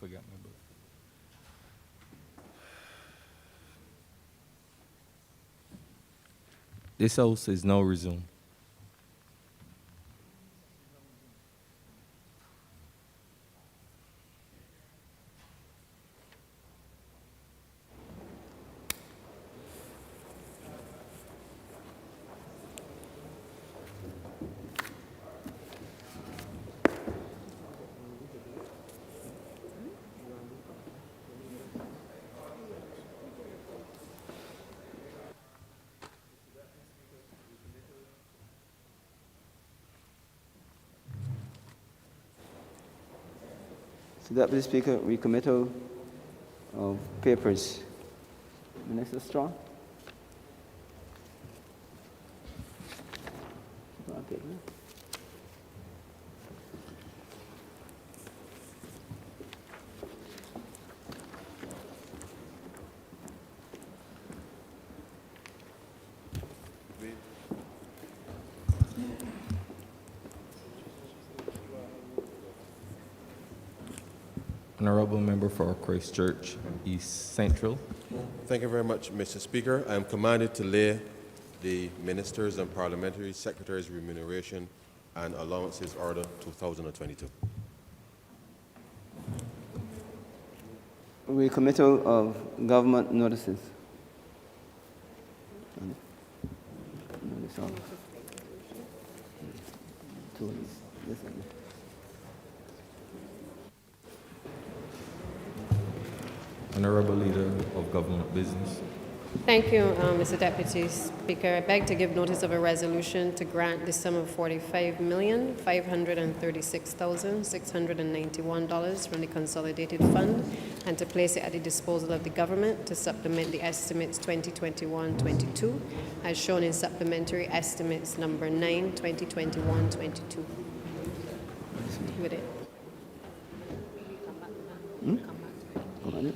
forget my book. This house is now resumed. So, Deputy Speaker, recommittal of papers. Minister Strong? Honourable Member for Christchurch East Central. Thank you very much, Mr. Speaker. I am commanded to lay the Ministers and Parliamentary Secretaries' Remuneration and Allowances Order 2022. Recommittal of government notices. Notice of- Two of these. This one. Honourable Leader of Government Business. Thank you, Mr. Deputy Speaker. I beg to give notice of a resolution to grant the sum of $45,536,691 from the Consolidated Fund and to place it at the disposal of the government to supplement the estimates 2021-22 as shown in supplementary estimates number 9, 2021-22. With it. Hold on.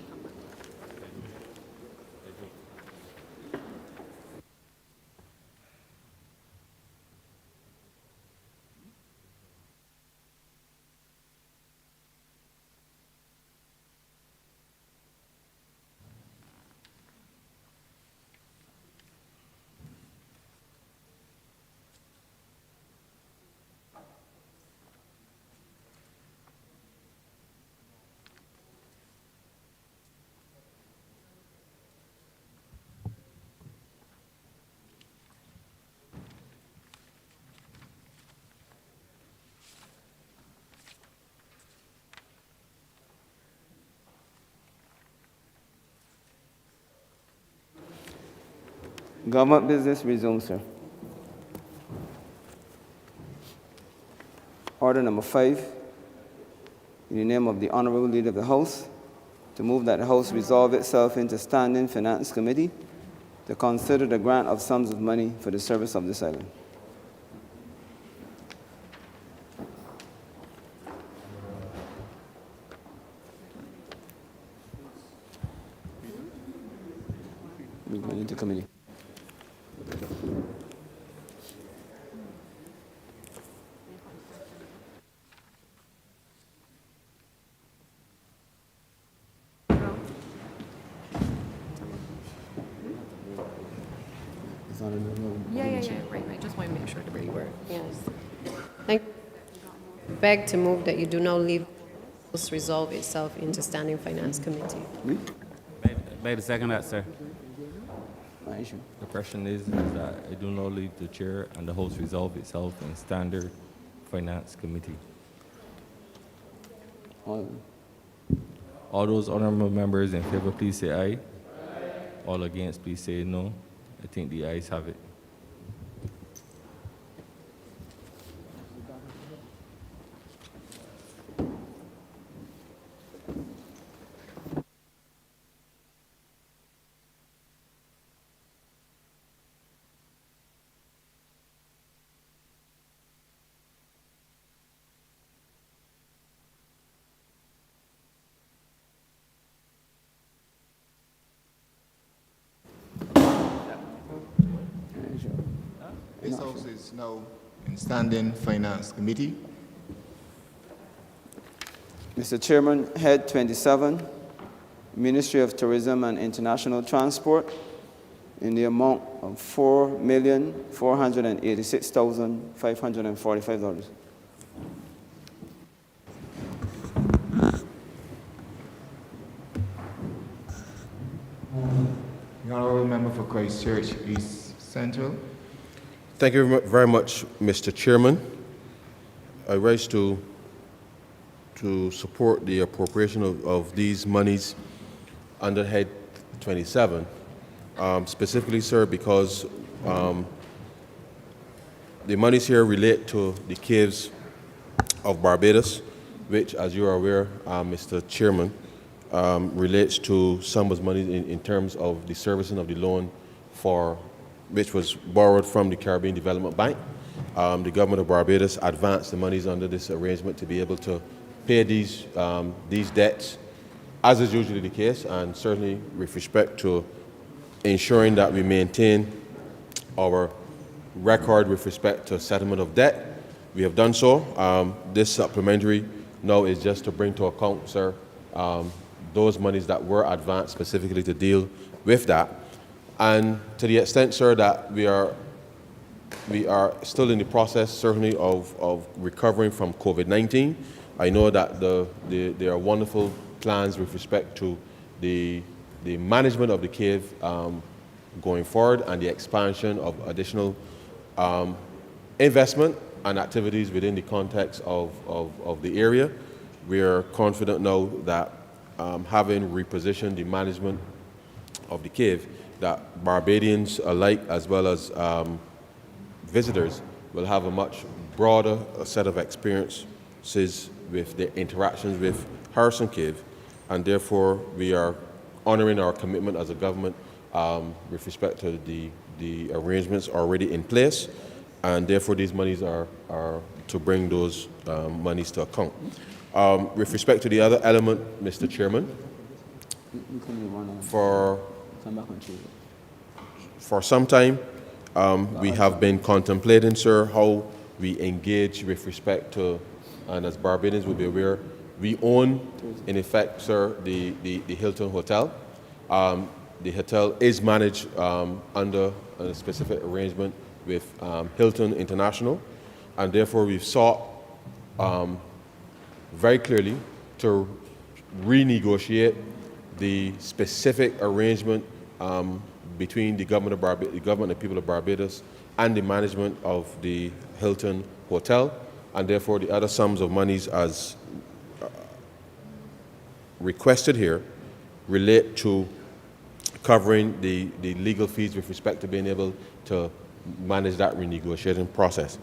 Government business resumed, sir. Order number 5, in the name of the Honourable Leader of the House, to move that the House resolve itself into Standing Finance Committee to consider the grant of sums of money for the service of this island. We go into committee. It's not in the room. Right. I just want to make sure to where you were. Yes. Thank you. Beg to move that you do not leave House resolve itself into Standing Finance Committee. Oui? By the second that, sir. No issue. The question is that I do not leave the chair and the House resolve itself in Standard Finance Committee. All those honourable members in favour, please say aye. All against, please say no. I think the ayes have it. This House is now in Standing Finance Committee. Mr. Chairman, Head 27, Ministry of Tourism and International Transport, in the amount of $4,486,545. The Honourable Member for Christchurch East Central. Thank you very much, Mr. Chairman. I rise to support the appropriation of these monies under Head 27, specifically, sir, because the monies here relate to the caves of Barbados, which, as you are aware, Mr. Chairman, relates to some of the money in terms of the servicing of the loan which was borrowed from the Caribbean Development Bank. The government of Barbados advanced the monies under this arrangement to be able to pay these debts, as is usually the case, and certainly with respect to ensuring that we maintain our record with respect to settlement of debt. We have done so. This supplementary now is just to bring to account, sir, those monies that were advanced specifically to deal with that. And to the extent, sir, that we are still in the process, certainly, of recovering from COVID-19. I know that there are wonderful plans with respect to the management of the cave going forward and the expansion of additional investment and activities within the context of the area. We are confident now that having repositioned the management of the cave, that Barbadians alike as well as visitors will have a much broader set of experiences with their interactions with Harrison Cave, and therefore we are honoring our commitment as a government with respect to the arrangements already in place, and therefore these monies are to bring those monies to account. With respect to the other element, Mr. Chairman, for some time, we have been contemplating, sir, how we engage with respect to, and as Barbadians will be aware, we own, in effect, sir, the Hilton Hotel. The hotel is managed under a specific arrangement with Hilton International, and therefore we've sought very clearly to renegotiate the specific arrangement between the government and people of Barbados and the management of the Hilton Hotel, and therefore the other sums of monies as requested here relate to covering the legal fees with respect to being able to manage that renegotiating process.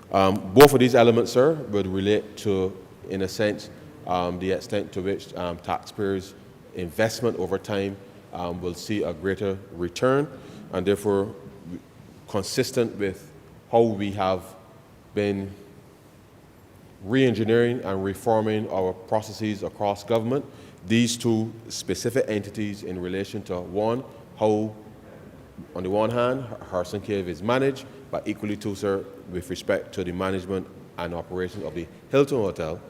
Both of these elements, sir, would relate to, in a sense, the extent to which taxpayers' investment over time will see a greater return, and therefore consistent with how we have been re-engineering and reforming our processes across government. These two specific entities in relation to, one, how, on the one hand, Harrison Cave is managed, but equally too, sir, with respect to the management and operation of the Hilton Hotel,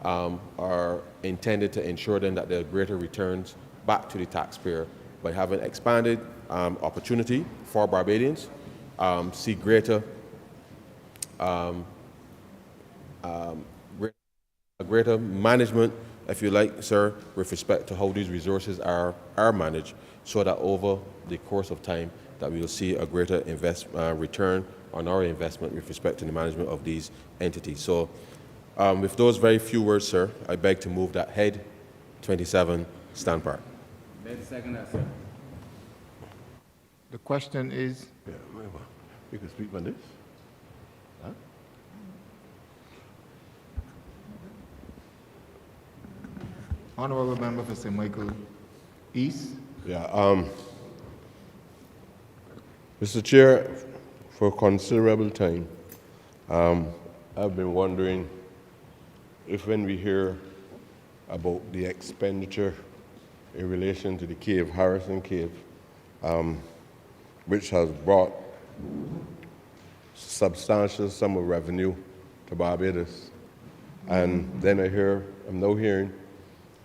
are intended to ensure then that there are greater returns back to the taxpayer by having expanded opportunity for Barbadians, see greater management, if you like, sir, with respect to how these resources are managed, so that over the course of time that we will see a greater return on our investment with respect to the management of these entities. So with those very few words, sir, I beg to move that Head 27 stand part. Second that, sir. The question is? Yeah, you can speak on this. Huh? Honourable Member for St. Michael East. Yeah, Mr. Chair, for considerable time, I've been wondering if when we hear about the expenditure in relation to the cave, Harrison Cave, which has brought substantial sum of revenue to Barbados, And then I'm now hearing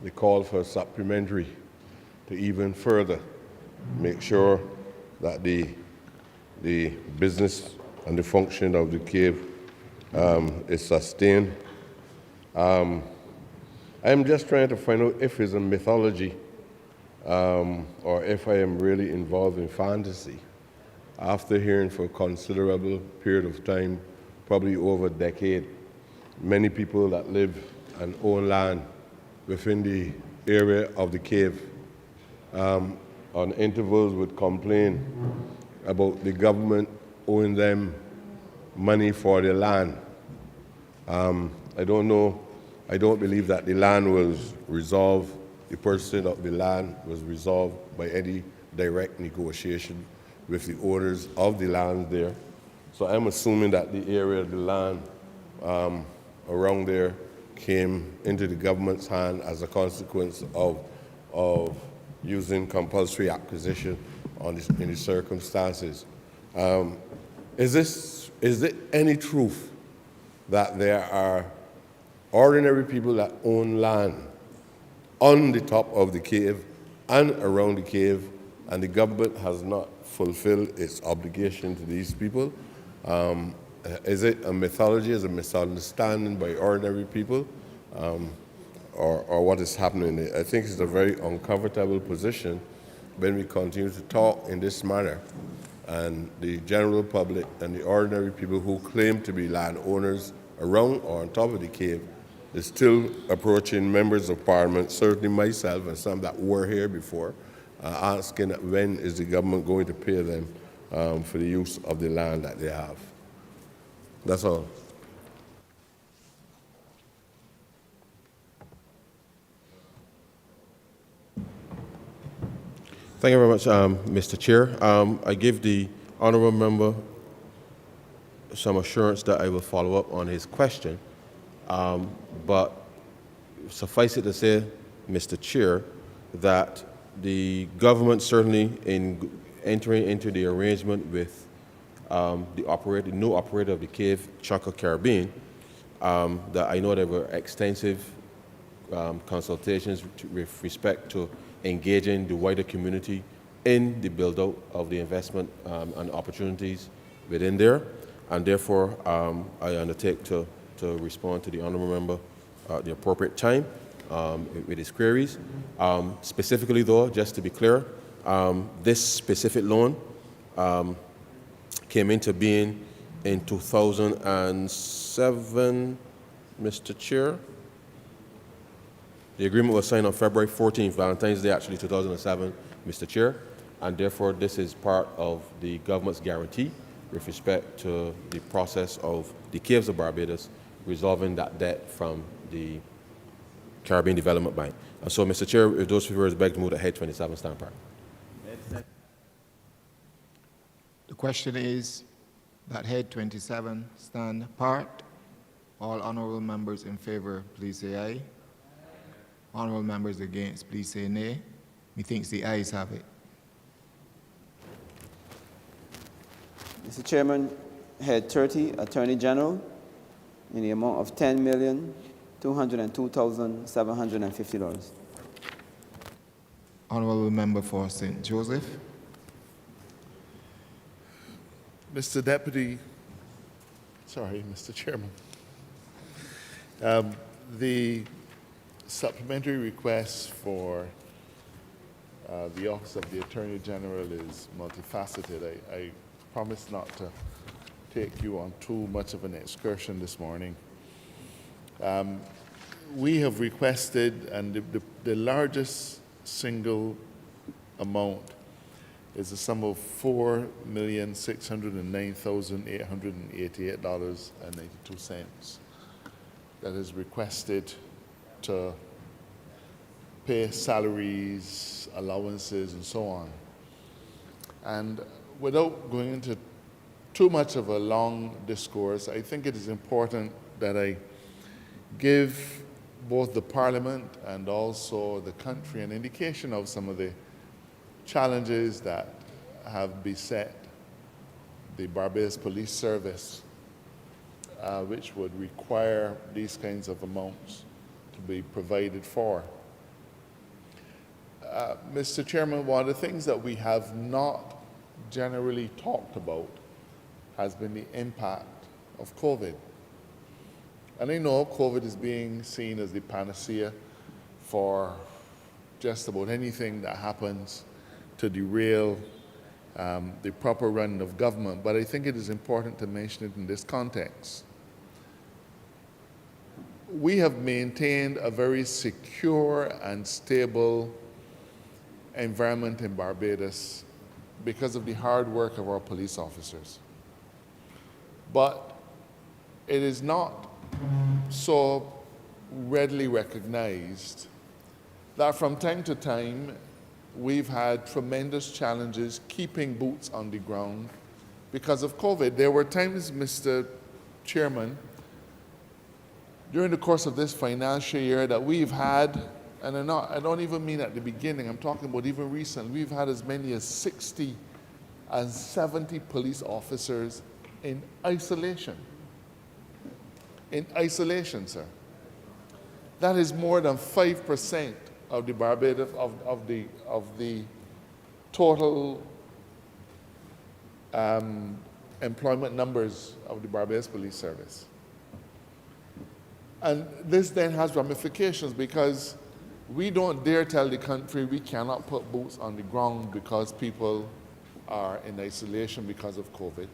the call for a supplementary to even further make sure that the business and the function of the cave is sustained. I'm just trying to find out if it's a mythology or if I am really involved in fantasy. After hearing for a considerable period of time, probably over a decade, many people that live and own land within the area of the cave on intervals would complain about the government owing them money for their land. I don't know, I don't believe that the land was resolved, the purchasing of the land was resolved by any direct negotiation with the owners of the land there. So I'm assuming that the area of the land around there came into the government's hand as a consequence of using compulsory acquisition in the circumstances. Is there any truth that there are ordinary people that own land on the top of the cave and around the cave, and the government has not fulfilled its obligation to these people? Is it a mythology, is it a misunderstanding by ordinary people, or what is happening? I think it's a very uncomfortable position when we continue to talk in this manner, and the general public and the ordinary people who claim to be landowners around or on top of the cave is still approaching members of parliament, certainly myself and some that were here before, asking when is the government going to pay them for the use of the land that they have. That's all. Thank you very much, Mr. Chair. I give the honourable member some assurance that I will follow up on his question, but suffice it to say, Mr. Chair, that the government certainly in entering into the arrangement with the new operator of the cave, Chaka Caribbean, that I know there were extensive consultations with respect to engaging the wider community in the build-out of the investment and opportunities within there. And therefore, I undertake to respond to the honourable member at the appropriate time with his queries. Specifically though, just to be clear, this specific loan came into being in 2007, Mr. Chair. The agreement was signed on February 14th, Valentine's Day, actually 2007, Mr. Chair, and therefore this is part of the government's guarantee with respect to the process of the Caves of Barbados resolving that debt from the Caribbean Development Bank. And so, Mr. Chair, if those favors beg to move that head 27 stand part. The question is that head 27 stand part. All honourable members in favour, please say aye. Honourable members against, please say nay. Methinks the ayes have it. Mr. Chairman, Head 30, Attorney General, in the amount of $10,202,750. Honourable member for St. Joseph. Mr. Chairman. The supplementary request for the Office of the Attorney General is multifaceted. I promise not to take you on too much of an excursion this morning. We have requested, and the largest single amount is a sum of $4,609,888.92 that is requested to pay salaries, allowances, and so on. And without going into too much of a long discourse, I think it is important that I give both the Parliament and also the country an indication of some of the challenges that have beset the Barbados Police Service which would require these kinds of amounts to be provided for. Mr. Chairman, one of the things that we have not generally talked about has been the impact of COVID. And I know COVID is being seen as the panacea for just about anything that happens to derail the proper running of government, but I think it is important to mention it in this context. We have maintained a very secure and stable environment in Barbados because of the hard work of our police officers. But it is not so readily recognized that from time to time we've had tremendous challenges keeping boots on the ground because of COVID. There were times, Mr. Chairman, during the course of this financial year that we've had, and I don't even mean at the beginning, I'm talking about even recently, we've had as many as 60 and 70 police officers in isolation. In isolation, sir. That is more than 5% of the Barbados of the total employment numbers of the Barbados Police Service. And this then has ramifications because we don't dare tell the country we cannot put boots on the ground because people are in isolation because of COVID.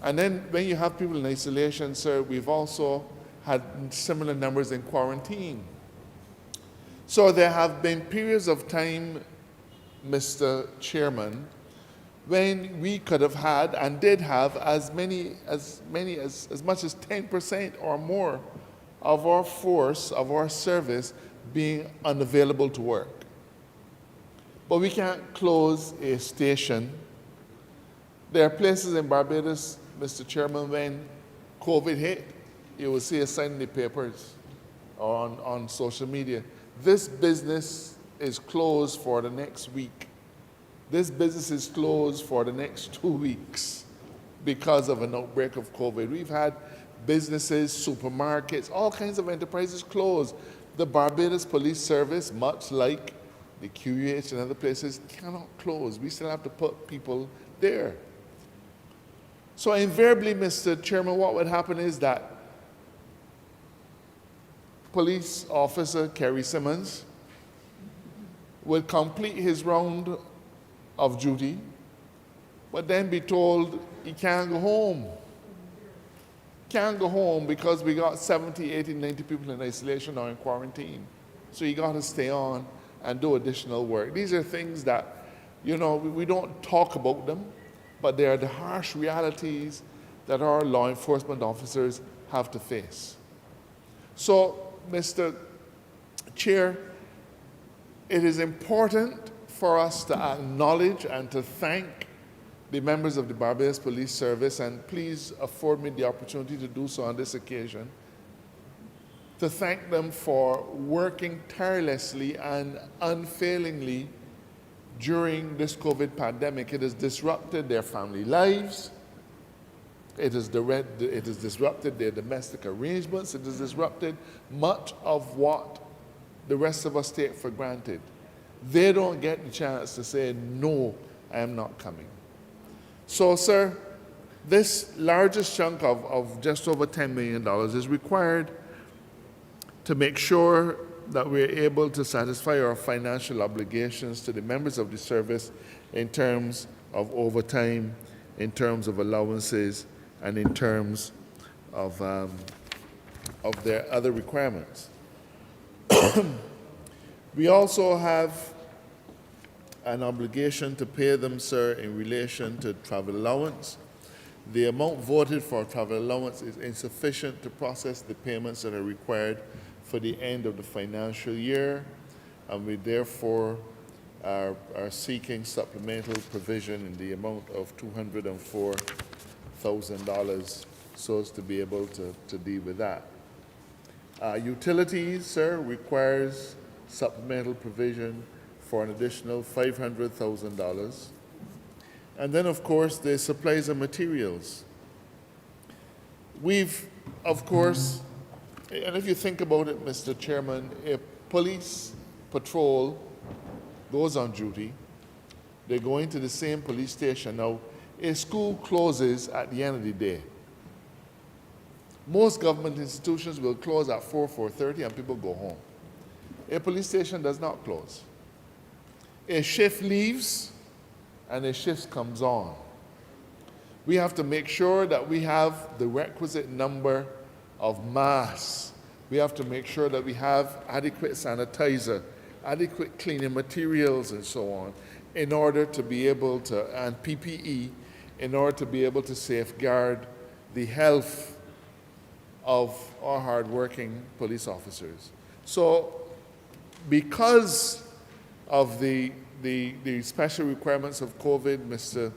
And then when you have people in isolation, sir, we've also had similar numbers in quarantine. So there have been periods of time, Mr. Chairman, when we could have had and did have as much as 10% or more of our force, of our service, being unavailable to work. But we can't close a station. There are places in Barbados, Mr. Chairman, when COVID hit, you will see a sign in the papers or on social media. This business is closed for the next week. This business is closed for the next 2 weeks because of an outbreak of COVID. We've had businesses, supermarkets, all kinds of enterprises closed. The Barbados Police Service, much like the QUH and other places, cannot close. We still have to put people there. So invariably, Mr. Chairman, what would happen is that police officer Kerry Simmons would complete his round of duty, but then be told he can't go home. Can't go home because we got 70, 80, 90 people in isolation or in quarantine. So you got to stay on and do additional work. These are things that, you know, we don't talk about them, but they are the harsh realities that our law enforcement officers have to face. So, Mr. Chair, it is important for us to acknowledge and to thank the members of the Barbados Police Service, and please afford me the opportunity to do so on this occasion, to thank them for working tirelessly and unfailingly during this COVID pandemic. It has disrupted their family lives, it has disrupted their domestic arrangements, it has disrupted much of what the rest of us take for granted. They don't get the chance to say, no, I am not coming. So, sir, this largest chunk of just over $10 million is required to make sure that we're able to satisfy our financial obligations to the members of the service in terms of overtime, in terms of allowances, and in terms of their other requirements. We also have an obligation to pay them, sir, in relation to travel allowance. The amount voted for travel allowance is insufficient to process the payments that are required for the end of the financial year, and we therefore are seeking supplemental provision in the amount of $204,000 so as to be able to deal with that. Utilities, sir, requires supplemental provision for an additional $500,000. And then, of course, the supplies and materials. We've, of course, and if you think about it, Mr. Chairman, a police patrol goes on duty. They go into the same police station. Now, a school closes at the end of the day. Most government institutions will close at 4:30, and people go home. A police station does not close. A shift leaves, and a shift comes on. We have to make sure that we have the requisite number of masks. We have to make sure that we have adequate sanitizer, adequate cleaning materials, and so on, in order to be able to, and PPE, in order to be able to safeguard the health of our hardworking police officers. So, because of the special requirements of COVID, Mr.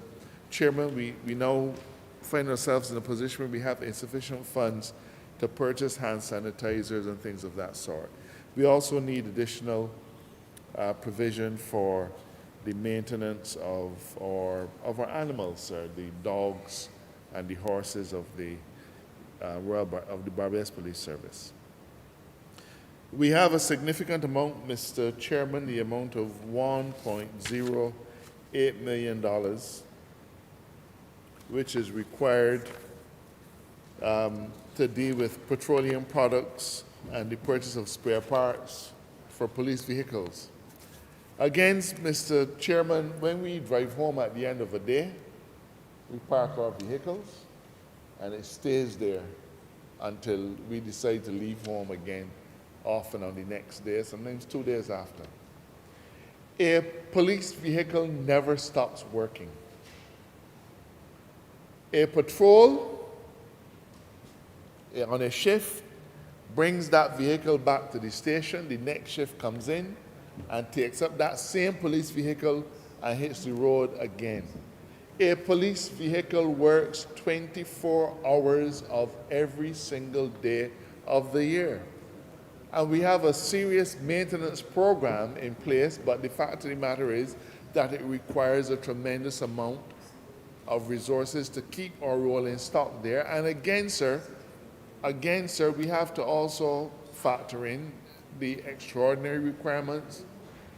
Chairman, we now find ourselves in a position where we have insufficient funds to purchase hand sanitizers and things of that sort. We also need additional provision for the maintenance of our animals, the dogs and the horses of the Barbados Police Service. We have a significant amount, Mr. Chairman, the amount of $1.08 million, which is required to deal with petroleum products and the purchase of spare parts for police vehicles. Again, Mr. Chairman, when we drive home at the end of the day, we park our vehicles and it stays there until we decide to leave home again, often on the next day, sometimes 2 days after. A police vehicle never stops working. A patrol on a shift brings that vehicle back to the station, the next shift comes in and takes up that same police vehicle and hits the road again. A police vehicle works 24 hours of every single day of the year. And we have a serious maintenance program in place, but the fact of the matter is that it requires a tremendous amount of resources to keep our rolling stock there. And again, sir, we have to also factor in the extraordinary requirements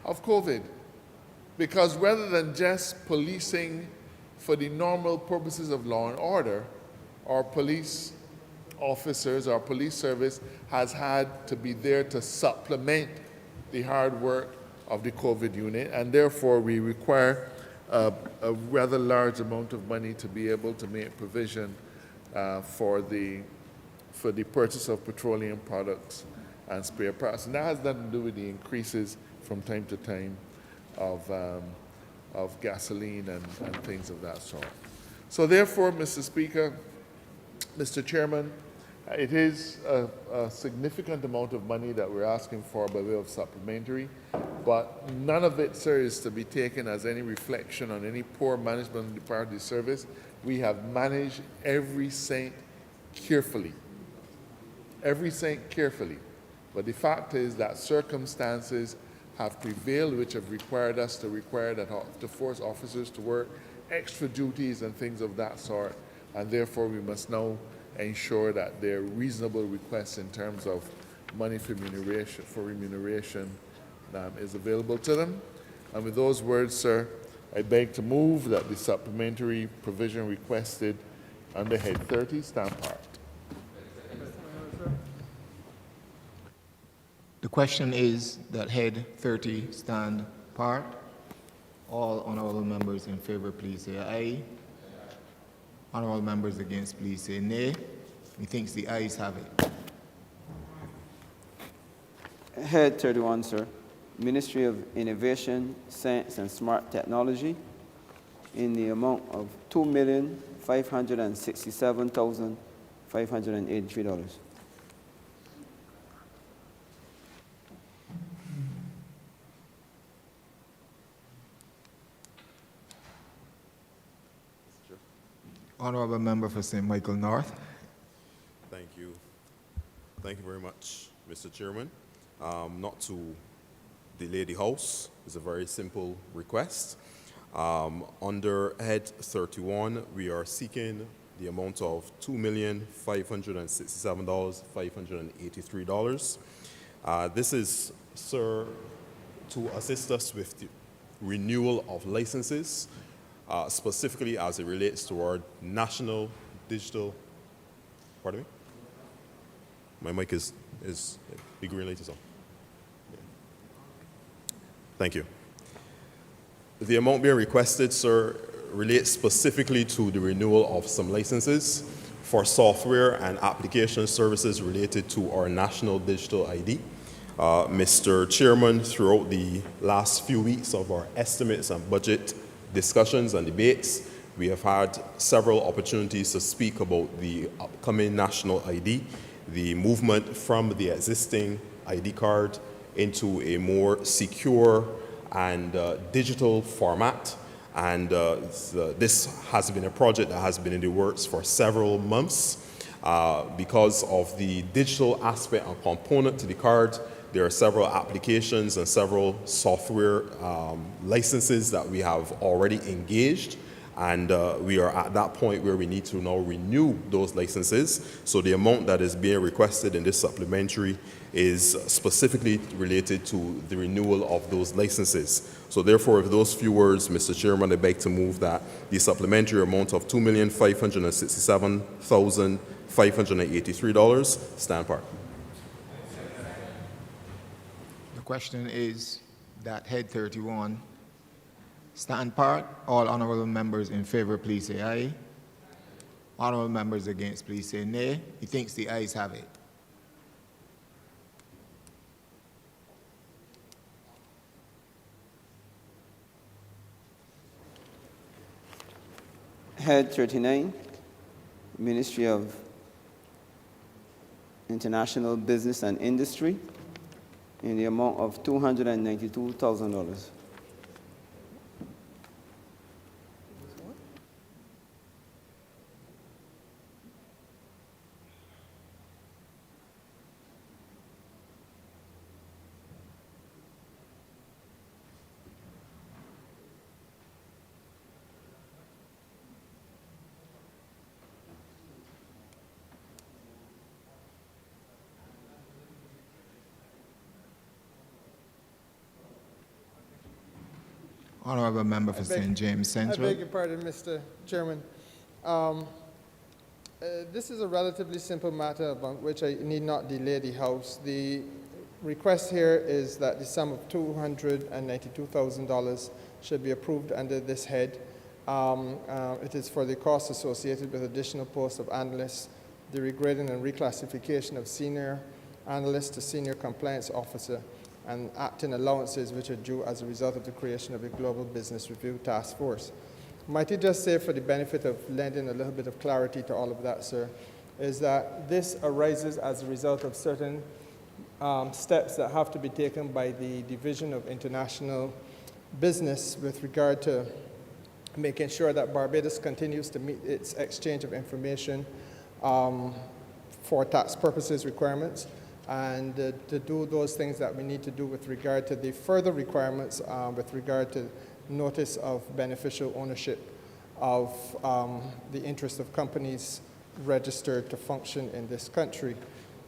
of COVID. Because rather than just policing for the normal purposes of law and order, our police officers, our police service has had to be there to supplement the hard work of the COVID unit, and therefore we require a rather large amount of money to be able to make provision for the purchase of petroleum products and spare parts. And that has nothing to do with the increases from time to time of gasoline and things of that sort. So therefore, Mr. Speaker, Mr. Chairman, it is a significant amount of money that we're asking for by way of supplementary, but none of it, sir, is to be taken as any reflection on any poor management on the part of the service. We have managed every cent carefully. Every cent carefully. But the fact is that circumstances have prevailed which have required us to force officers to work extra duties and things of that sort, and therefore we must now ensure that there are reasonable requests in terms of money for remuneration is available to them. And with those words, sir, I beg to move that the supplementary provision requested under Head 30 stand part. The question is that Head 30 stand part. All honourable members in favour, please say aye. Honourable members against, please say nay. Methinks the ayes have it. Head 31, sir. Ministry of Innovation, Science and Smart Technology in the amount of $2,567,583. Honourable member for St. Michael North. Thank you. Thank you very much, Mr. Chairman. Not to delay the House, it's a very simple request. Under Head 31, we are seeking the amount of $2,567,583. This is, sir, to assist us with the renewal of licenses, specifically as it relates to our national digital, pardon me? My mic is the green light is on. Thank you. The amount being requested, sir, relates specifically to the renewal of some licenses for software and application services related to our national digital ID. Mr. Chairman, throughout the last few weeks of our estimates and budget discussions and debates, we have had several opportunities to speak about the upcoming national ID, the movement from the existing ID card into a more secure and digital format. And this has been a project that has been in the works for several months. Because of the digital aspect and component to the card, there are several applications and several software licenses that we have already engaged. And we are at that point where we need to now renew those licenses. So the amount that is being requested in this supplementary is specifically related to the renewal of those licenses. So therefore, with those few words, Mr. Chairman, I beg to move that the supplementary amount of $2,567,583 stand part. The question is that head 31 stand part. All honorable members in favor, please say aye. Honorable members against, please say nay. He thinks the ayes have it. Head 39, Ministry of International Business and Industry, in the amount of $292,000. Honorable member for St. James I Central. beg your pardon, Mr. Chairman. This is a relatively simple matter about which I need not delay the House. The request here is that the sum of $292,000 should be approved under this head. It is for the costs associated with additional posts of analysts, the regrading and reclassification of senior analyst to senior compliance officer, and acting allowances which are due as a result of the creation of the Global Business Review Task Force. Might I just say, for the benefit of lending a little bit of clarity to all of that, sir, is that this arises as a result of certain steps that have to be taken by the Division of International Business with regard to making sure that Barbados continues to meet its exchange of information for tax purposes requirements, and to do those things that we need to do with regard to the further requirements with regard to notice of beneficial ownership of the interest of companies registered to function in this country.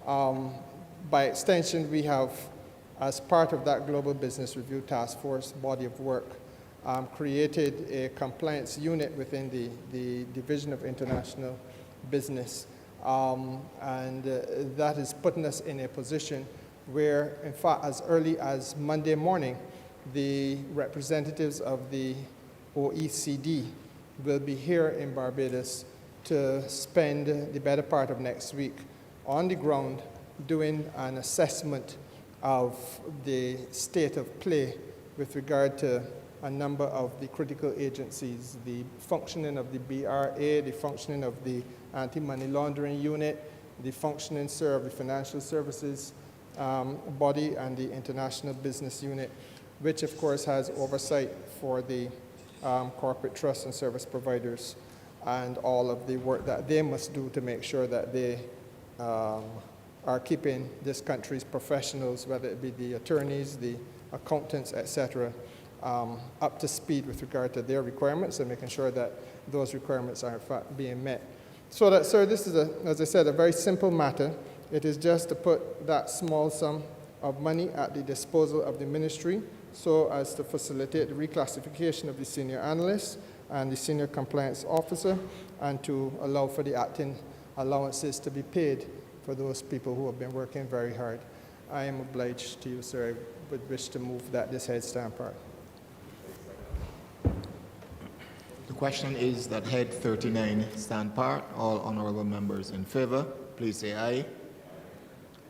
By extension, we have, as part of that Global Business Review Task Force body of work, created a compliance unit within the Division of International Business. That is putting us in a position where, in fact, as early as Monday morning, the representatives of the OECD will be here in Barbados to spend the better part of next week on the ground doing an assessment of the state of play with regard to a number of the critical agencies, the functioning of the BRA, the functioning of the anti-money laundering unit, the functioning, sir, of the financial services body, and the international business unit, which of course has oversight for the corporate trust and service providers and all of the work that they must do to make sure that they are keeping this country's professionals, whether it be the attorneys, the accountants, etc., up to speed with regard to their requirements and making sure that those requirements are in fact being met. So that, sir, this is, as I said, a very simple matter. It is just to put that small sum of money at the disposal of the ministry so as to facilitate the reclassification of the senior analyst and the senior compliance officer, and to allow for the acting allowances to be paid for those people who have been working very hard. I am obliged to you, sir. I would wish to move that this head stand part. The question is that head 39 stand part. All honorable members in favor, please say aye.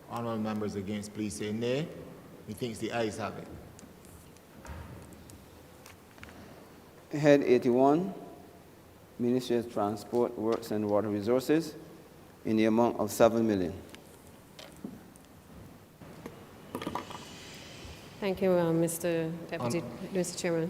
Honorable members against, please say nay. Methinks the ayes have it. Head 81, Ministry of Transport, Works and Water Resources, in the amount of $7 million. Thank you, Mr. Deputy, Mr. Chairman.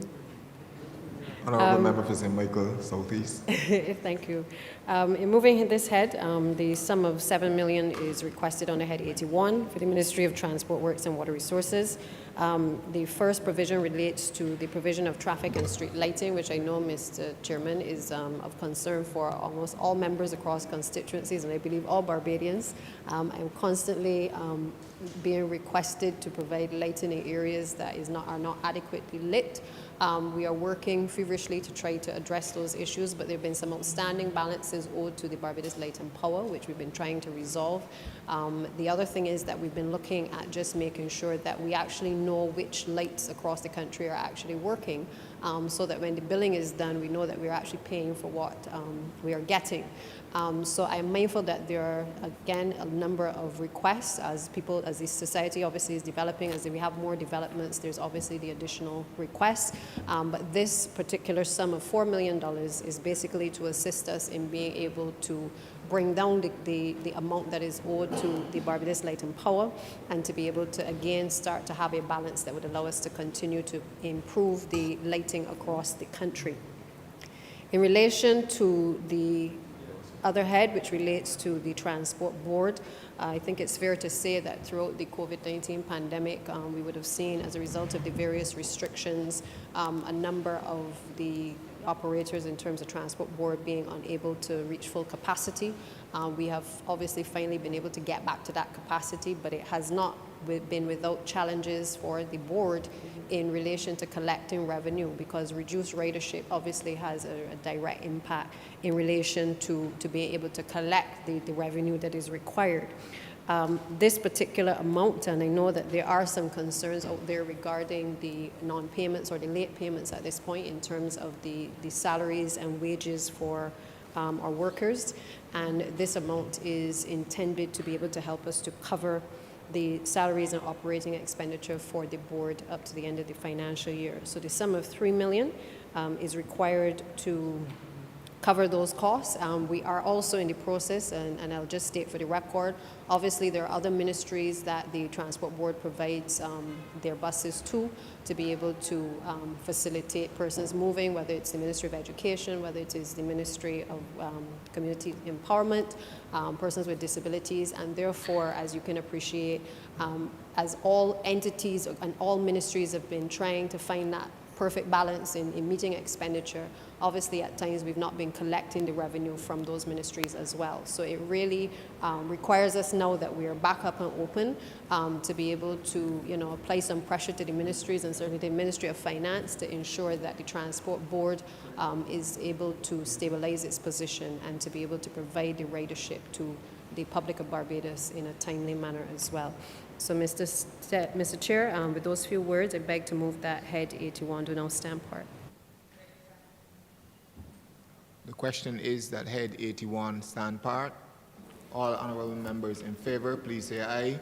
Honorable member for St. Michael, Southeast. Thank you. In moving this head, the sum of $7 million is requested under Head 81 for the Ministry of Transport, Works and Water Resources. The first provision relates to the provision of traffic and street lighting, which I know, Mr. Chairman, is of concern for almost all members across constituencies, and I believe all Barbadians. I'm constantly being requested to provide lighting in areas that are not adequately lit. We are working feverishly to try to address those issues, but there have been some outstanding balances owed to the Barbados Light and Power, which we've been trying to resolve. The other thing is that we've been looking at just making sure that we actually know which lights across the country are actually working, so that when the billing is done, we know that we're actually paying for what we are getting. So I'm mindful that there are, again, a number of requests as the society obviously is developing, as we have more developments, there's obviously the additional requests. But this particular sum of $4 million is basically to assist us in being able to bring down the amount that is owed to the Barbados Light and Power, and to be able to, again, start to have a balance that would allow us to continue to improve the lighting across the country. In relation to the other head, which relates to the Transport Board, I think it's fair to say that throughout the COVID-19 pandemic, we would have seen, as a result of the various restrictions, a number of the operators in terms of Transport Board being unable to reach full capacity. We have obviously finally been able to get back to that capacity, but it has not been without challenges for the board in relation to collecting revenue, because reduced ridership obviously has a direct impact in relation to being able to collect the revenue that is required. This particular amount, and I know that there are some concerns out there regarding the non-payments or the late payments at this point in terms of the salaries and wages for our workers, and this amount is intended to be able to help us to cover the salaries and operating expenditure for the board up to the end of the financial year. So the sum of $3 million is required to cover those costs. We are also in the process, and I'll just state for the record, obviously there are other ministries that the Transport Board provides their buses to be able to facilitate persons moving, whether it's the Ministry of Education, whether it is the Ministry of Community Empowerment, persons with disabilities, and therefore, as you can appreciate, as all entities and all ministries have been trying to find that perfect balance in meeting expenditure, obviously at times we've not been collecting the revenue from those ministries as well. So it really requires us now that we are back up and open to be able to apply some pressure to the ministries, and certainly the Ministry of Finance, to ensure that the Transport Board is able to stabilize its position and to be able to provide the ridership to the public of Barbados in a timely manner as well. So, Mr. Chair, with those few words, I beg to move that Head 81 do now stand part. The question is that Head 81 stand part. All honorable members in favor, please say aye.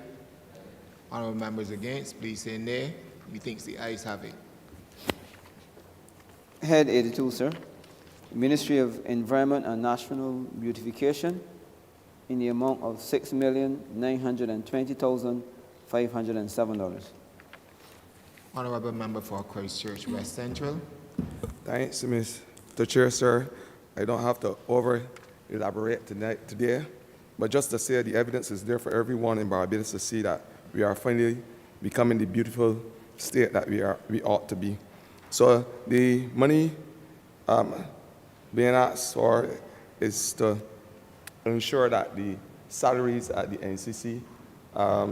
Honorable members against, please say nay. Methinks the ayes have it. Head 82, sir. Ministry of Environment and National Beautification, in the amount of $6,920,507. Honorable member for Christchurch West Central. Thanks, Mr. Chair, sir. I don't have to over-elaborate today, but just to say the evidence is there for everyone in Barbados to see that we are finally becoming the beautiful state that we ought to be. So the money being asked for is to ensure that the salaries at the NCC,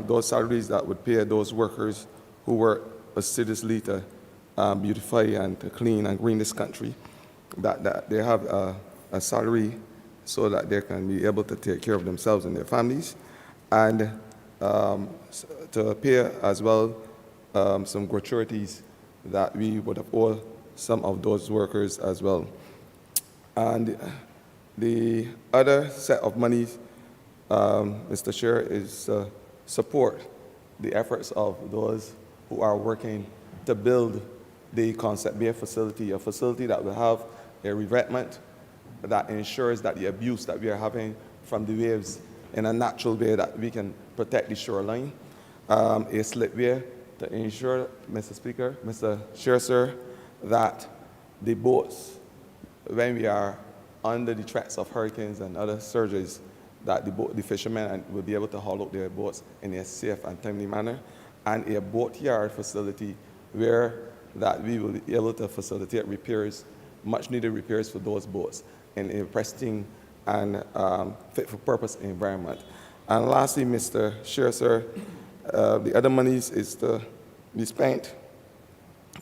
those salaries that would pay those workers who work assiduously to beautify and to clean and green this country, that they have a salary so that they can be able to take care of themselves and their families, and to pay as well some gratuities that we would have owed some of those workers as well. And the other set of monies, Mr. Chair, is support the efforts of those who are working to build the Concept Bay facility, a facility that will have a revetment that ensures that the abuse that we are having from the waves in a natural way, that we can protect the shoreline, a slipway to ensure, Mr. Speaker, Mr. Chair, sir, that the boats, when we are under the threats of hurricanes and other surges, that the fishermen will be able to haul out their boats in a safe and timely manner, and a boat yard facility where that we will be able to facilitate repairs, much needed repairs for those boats in a pristine and fit for purpose environment. And lastly, Mr. Chair, sir, the other monies is to be spent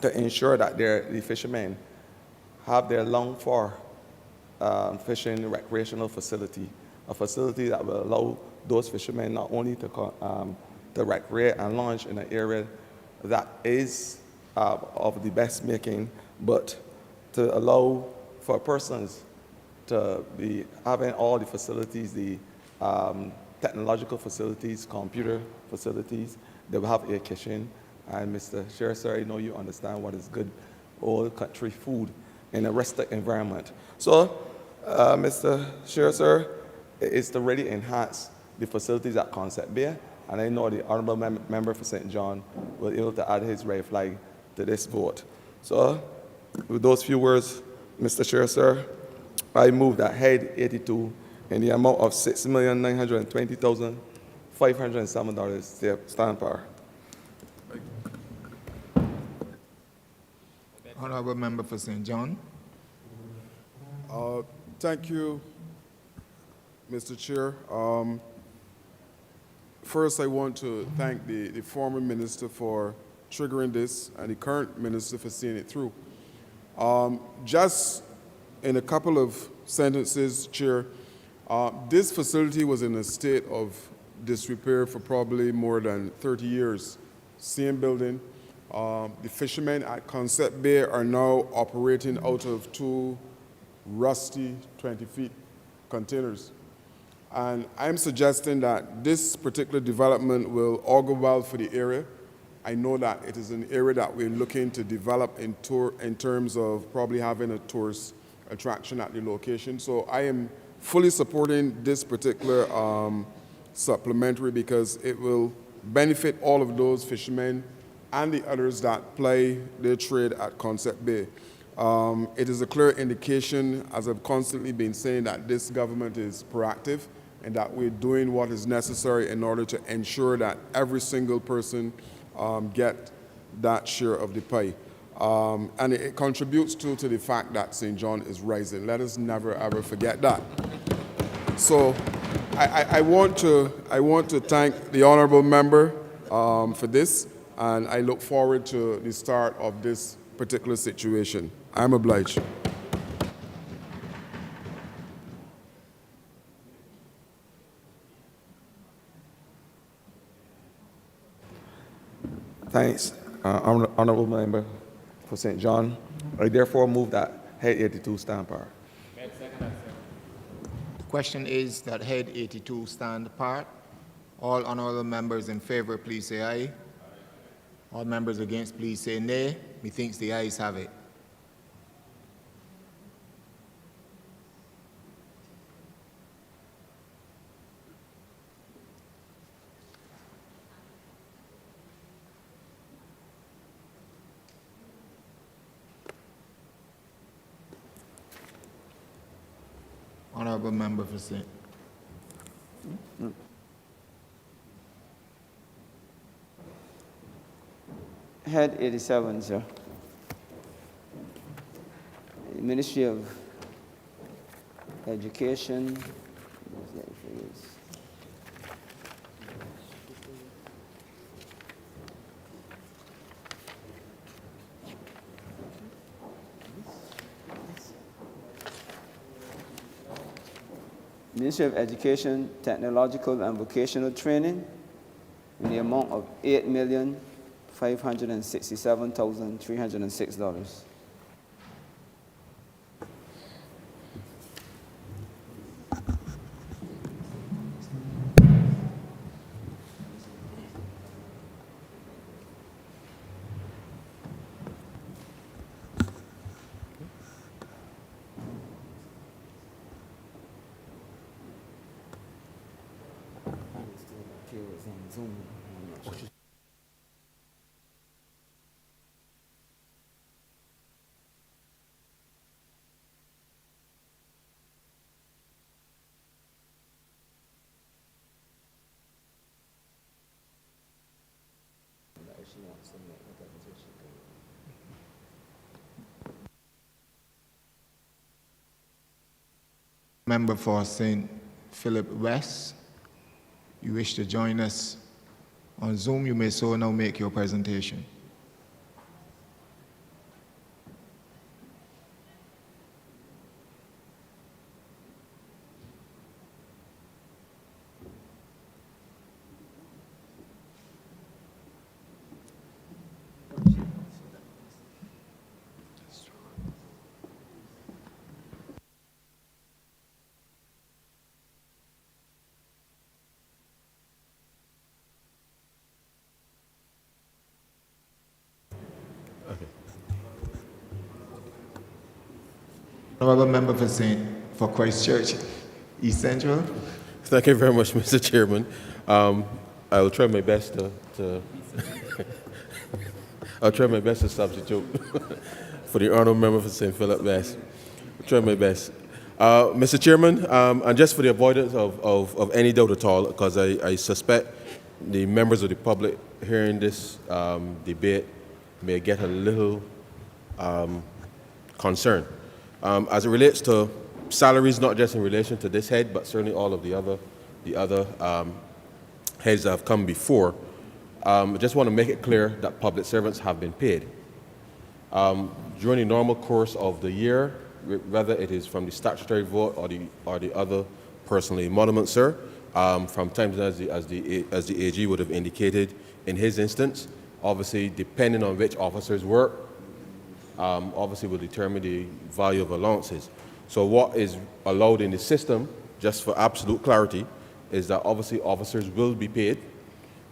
to ensure that the fishermen have their longed-for fishing recreational facility, a facility that will allow those fishermen not only to recreate and launch in an area that is of the best making, but to allow for persons to be having all the facilities, the technological facilities, computer facilities. They will have a kitchen. And Mr. Chair, sir, I know you understand what is good old country food in a rustic environment. So, Mr. Chair, sir, it is to really enhance the facilities at Concept Bay, and I know the Honourable Member for St. John will be able to add his red flag to this vote. So, with those few words, Mr. Chair, sir, I move that Head 82 in the amount of $6,920,507 stand par. Honourable Member for St. John. Thank you, Mr. Chair. First, I want to thank the former minister for triggering this and the current minister for seeing it through. Just in a couple of sentences, Chair, this facility was in a state of disrepair for probably more than 30 years. Same building. The fishermen at Concept Bay are now operating out of two rusty 20-feet containers. And I'm suggesting that this particular development will augur well for the area. I know that it is an area that we're looking to develop in terms of probably having a tourist attraction at the location. So I am fully supporting this particular supplementary because it will benefit all of those fishermen and the others that ply their trade at Concept Bay. It is a clear indication, as I've constantly been saying, that this government is proactive and that we're doing what is necessary in order to ensure that every single person get that share of the pie. And it contributes to the fact that St. John is rising. Let us never, ever forget that. So I want to thank the Honourable Member for this, and I look forward to the start of this particular situation. I'm obliged. Thanks, Honourable Member for St. John. I therefore move that Head 82 stand par. The question is that Head 82 stand apart. All honourable members in favour, please say aye. All members against, please say nay. Methinks the ayes have it. Honourable Member for St. Head 87, sir. The Ministry of Education, Ministry of Education, Technological and Vocational Training in the amount of $8,567,306. Member for St. Philip West, you wish to join us on Zoom, you may so now make your presentation. Honourable Member for Christchurch, East Central. Thank you very much, Mr. Chairman. I will try my best to I'll try my best to substitute for the Honourable Member for St. Philip West. I'll try my best. Mr. Chairman, and just for the avoidance of any doubt at all, because I suspect the members of the public hearing this debate may get a little concerned. As it relates to salaries, not just in relation to this head, but certainly all of the other heads that have come before, I just want to make it clear that public servants have been paid. During the normal course of the year, whether it is from the statutory vote or the other personal emoluments, sir, from time to time, as the AG would have indicated in his instance, obviously depending on which officers work, obviously will determine the value of allowances. So what is allowed in the system, just for absolute clarity, is that obviously officers will be paid.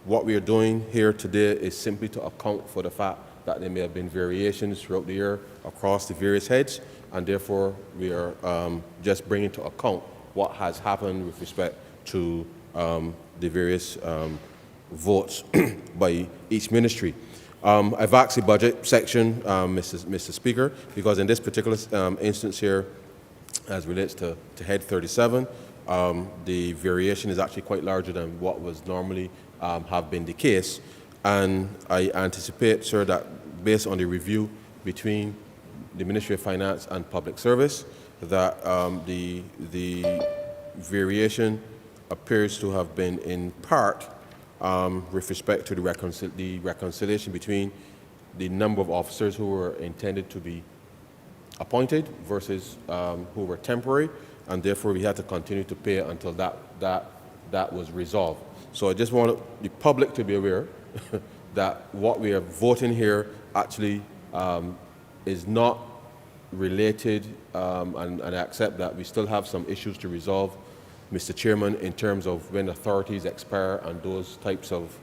What we are doing here today is simply to account for the fact that there may have been variations throughout the year across the various heads, and therefore we are just bringing to account what has happened with respect to the various votes by each ministry. I've asked the budget section, Mr. Speaker, because in this particular instance here, as relates to head 37, the variation is actually quite larger than what was normally have been the case. And I anticipate, sir, that based on the review between the Ministry of Finance and Public Service, that the variation appears to have been in part with respect to the reconciliation between the number of officers who were intended to be appointed versus who were temporary, and therefore we had to continue to pay until that was resolved. So I just want the public to be aware that what we are voting here actually is not related, and I accept that we still have some issues to resolve, Mr. Chairman, in terms of when authorities expire and those types of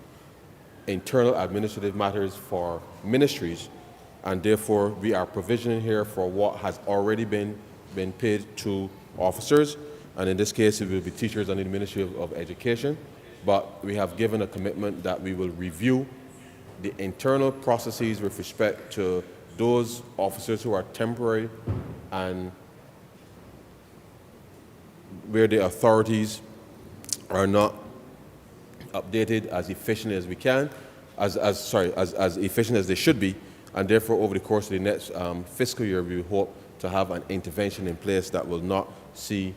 internal administrative matters for ministries, and therefore we are provisioning here for what has already been paid to officers, and in this case it will be teachers under the Ministry of Education, but we have given a commitment that we will review the internal processes with respect to those officers who are temporary and where the authorities are not updated as efficiently as we can, as efficient as they should be, and therefore over the course of the next fiscal year we hope to have an intervention in place that will not see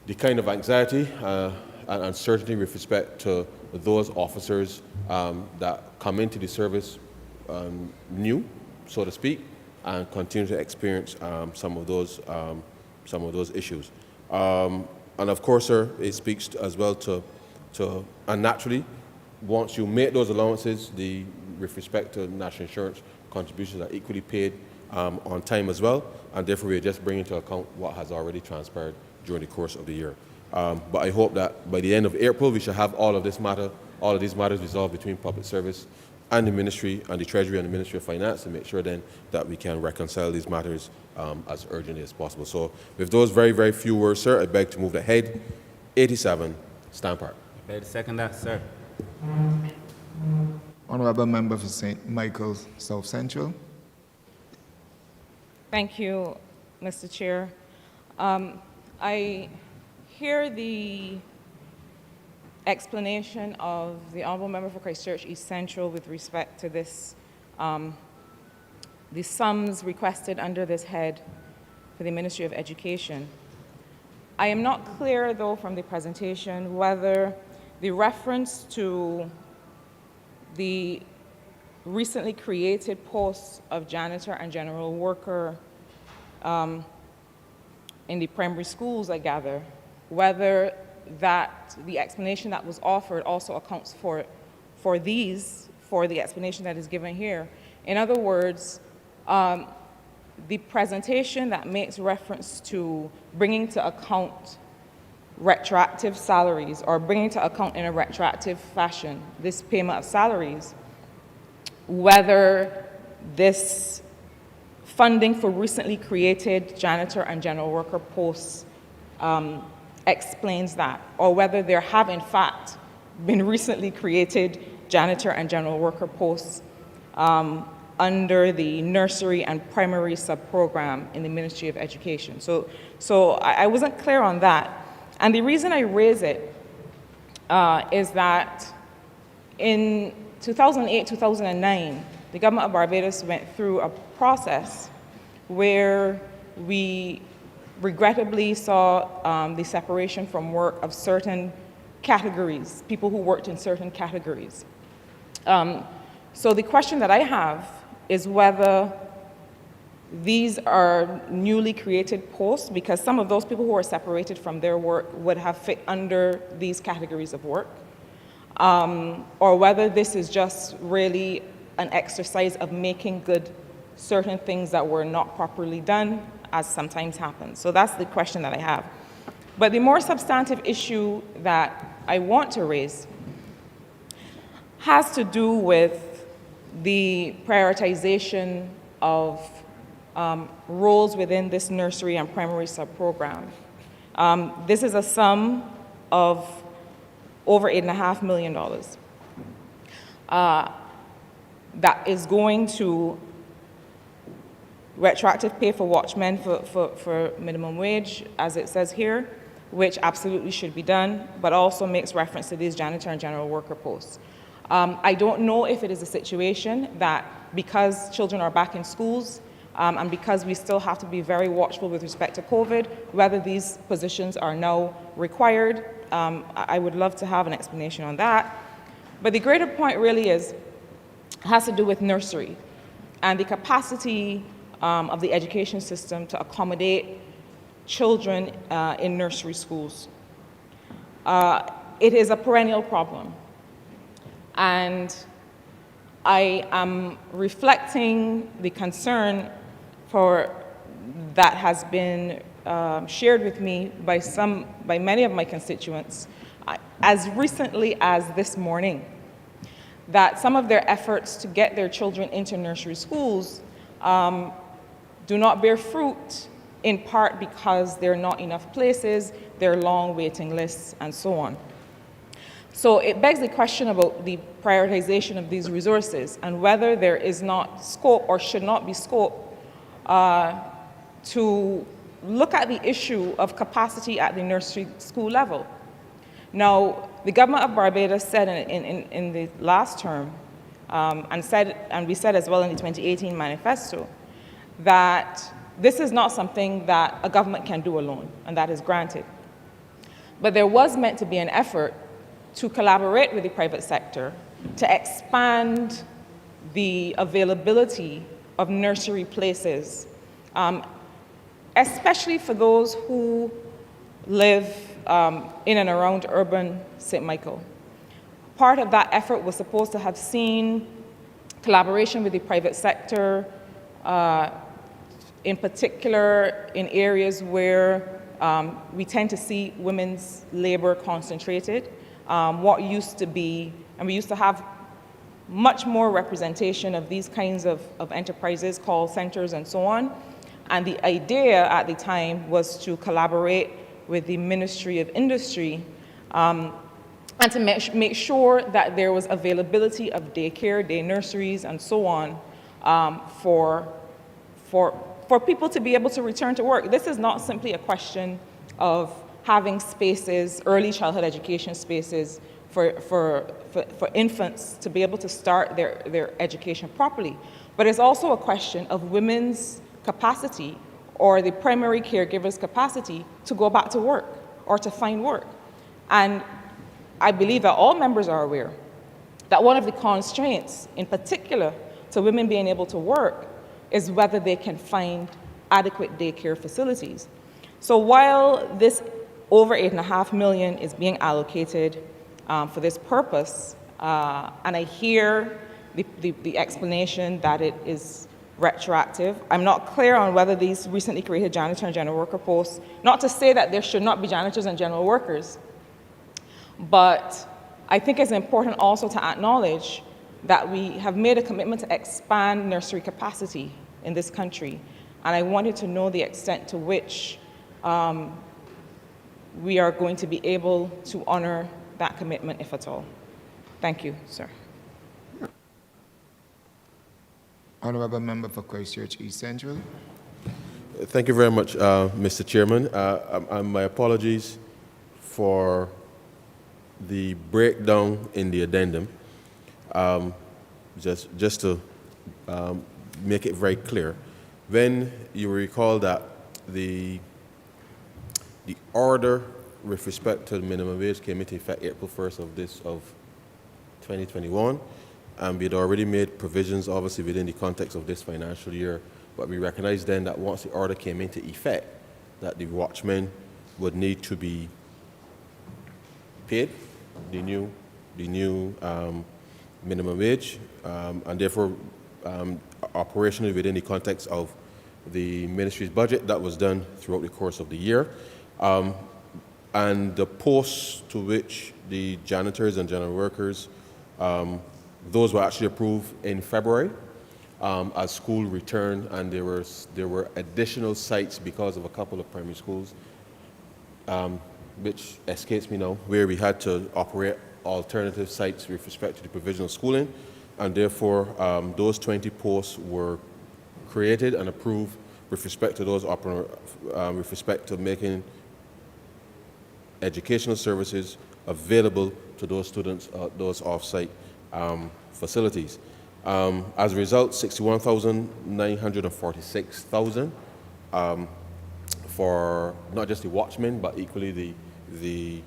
the kind of anxiety and uncertainty with respect to those officers that come into the service new, so to speak, and continue to experience some of those issues. And of course, sir, it speaks as well to and naturally, once you make those allowances, with respect to national insurance contributions are equally paid on time as well, and therefore we're just bringing into account what has already transpired during the course of the year. But I hope that by the end of April, we shall have all of these matters resolved between public service and the Ministry and the Treasury and the Ministry of Finance to make sure then that we can reconcile these matters as urgently as possible. So with those very, very few words, sir, I beg to move the head 87, stand part. I beg to second that, sir. Honourable Member for St. Michael's South Central. Thank you, Mr. Chair. I hear the explanation of the Honourable Member for Christchurch East Central with respect to this, the sums requested under this head for the Ministry of Education. I am not clear, though, from the presentation whether the reference to the recently created posts of janitor and general worker in the primary schools, I gather, whether that the explanation that was offered also accounts for the explanation that is given here. In other words, the presentation that makes reference to bringing to account retroactive salaries or bringing to account in a retroactive fashion this payment of salaries, whether this funding for recently created janitor and general worker posts explains that, or whether there have in fact been recently created janitor and general worker posts under the nursery and primary sub-program in the Ministry of Education. So I wasn't clear on that. And the reason I raise it is that in 2008-2009, the government of Barbados went through a process where we regrettably saw the separation from work of certain categories, people who worked in certain categories. So the question that I have is whether these are newly created posts, because some of those people who are separated from their work would have fit under these categories of work, or whether this is just really an exercise of making good certain things that were not properly done, as sometimes happens. So that's the question that I have. But the more substantive issue that I want to raise has to do with the prioritization of roles within this nursery and primary sub-program. This is a sum of over $8.5 million that is going to retroactive pay for watchmen for minimum wage, as it says here, which absolutely should be done, but also makes reference to these janitor and general worker posts. I don't know if it is a situation that because children are back in schools and because we still have to be very watchful with respect to COVID, whether these positions are now required. I would love to have an explanation on that. But the greater point really has to do with nursery and the capacity of the education system to accommodate children in nursery schools. It is a perennial problem. And I am reflecting the concern that has been shared with me by many of my constituents as recently as this morning, that some of their efforts to get their children into nursery schools do not bear fruit, in part because there are not enough places, there are long waiting lists, and so on. So it begs the question about the prioritization of these resources and whether there is not scope or should not be scope to look at the issue of capacity at the nursery school level. Now, the government of Barbados said in the last term, and we said as well in the 2018 manifesto, that this is not something that a government can do alone, and that is granted. But there was meant to be an effort to collaborate with the private sector to expand the availability of nursery places, especially for those who live in and around urban St. Michael. Part of that effort was supposed to have seen collaboration with the private sector, in particular in areas where we tend to see women's labor concentrated. What used to be, and we used to have much more representation of these kinds of enterprises, call centers and so on. And the idea at the time was to collaborate with the Ministry of Industry and to make sure that there was availability of daycare, day nurseries, and so on for people to be able to return to work. This is not simply a question of having spaces, early childhood education spaces for infants to be able to start their education properly. But it's also a question of women's capacity or the primary caregiver's capacity to go back to work or to find work. And I believe that all members are aware that one of the constraints, in particular to women being able to work, is whether they can find adequate daycare facilities. So while this over $8.5 million is being allocated for this purpose, and I hear the explanation that it is retroactive, I'm not clear on whether these recently created janitor and general worker posts, not to say that there should not be janitors and general workers, but I think it's important also to acknowledge that we have made a commitment to expand nursery capacity in this country. And I wanted to know the extent to which we are going to be able to honor that commitment, if at all. Thank you, sir. Honourable Member for Christchurch East Central. Thank you very much, Mr. Chairman. My apologies for the breakdown in the addendum. Just to make it very clear, when you recall that the order with respect to the minimum wage came into effect April 1st of 2021, and we had already made provisions, obviously, within the context of this financial year, but we recognized then that once the order came into effect, that the watchmen would need to be paid the new minimum wage, and therefore operationally within the context of the ministry's budget. That was done throughout the course of the year. And the posts to which the janitors and general workers, those were actually approved in February as school returned, and there were additional sites because of a couple of primary schools, which escapes me now, where we had to operate alternative sites with respect to the provisional schooling, and therefore those 20 posts were created and approved with respect to those with respect to making educational services available to those students, those off-site facilities. As a result, 61,946,000 for not just the watchmen, but equally the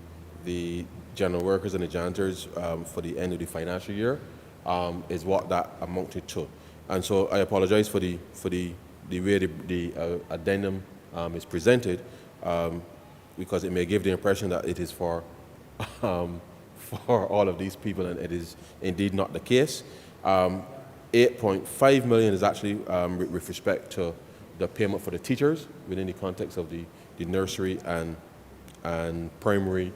general workers and the janitors for the end of the financial year is what that amounted to. And so I apologize for the way the addendum is presented, because it may give the impression that it is for all of these people, and it is indeed not the case. 8.5 million is actually with respect to the payment for the teachers within the context of the nursery and primary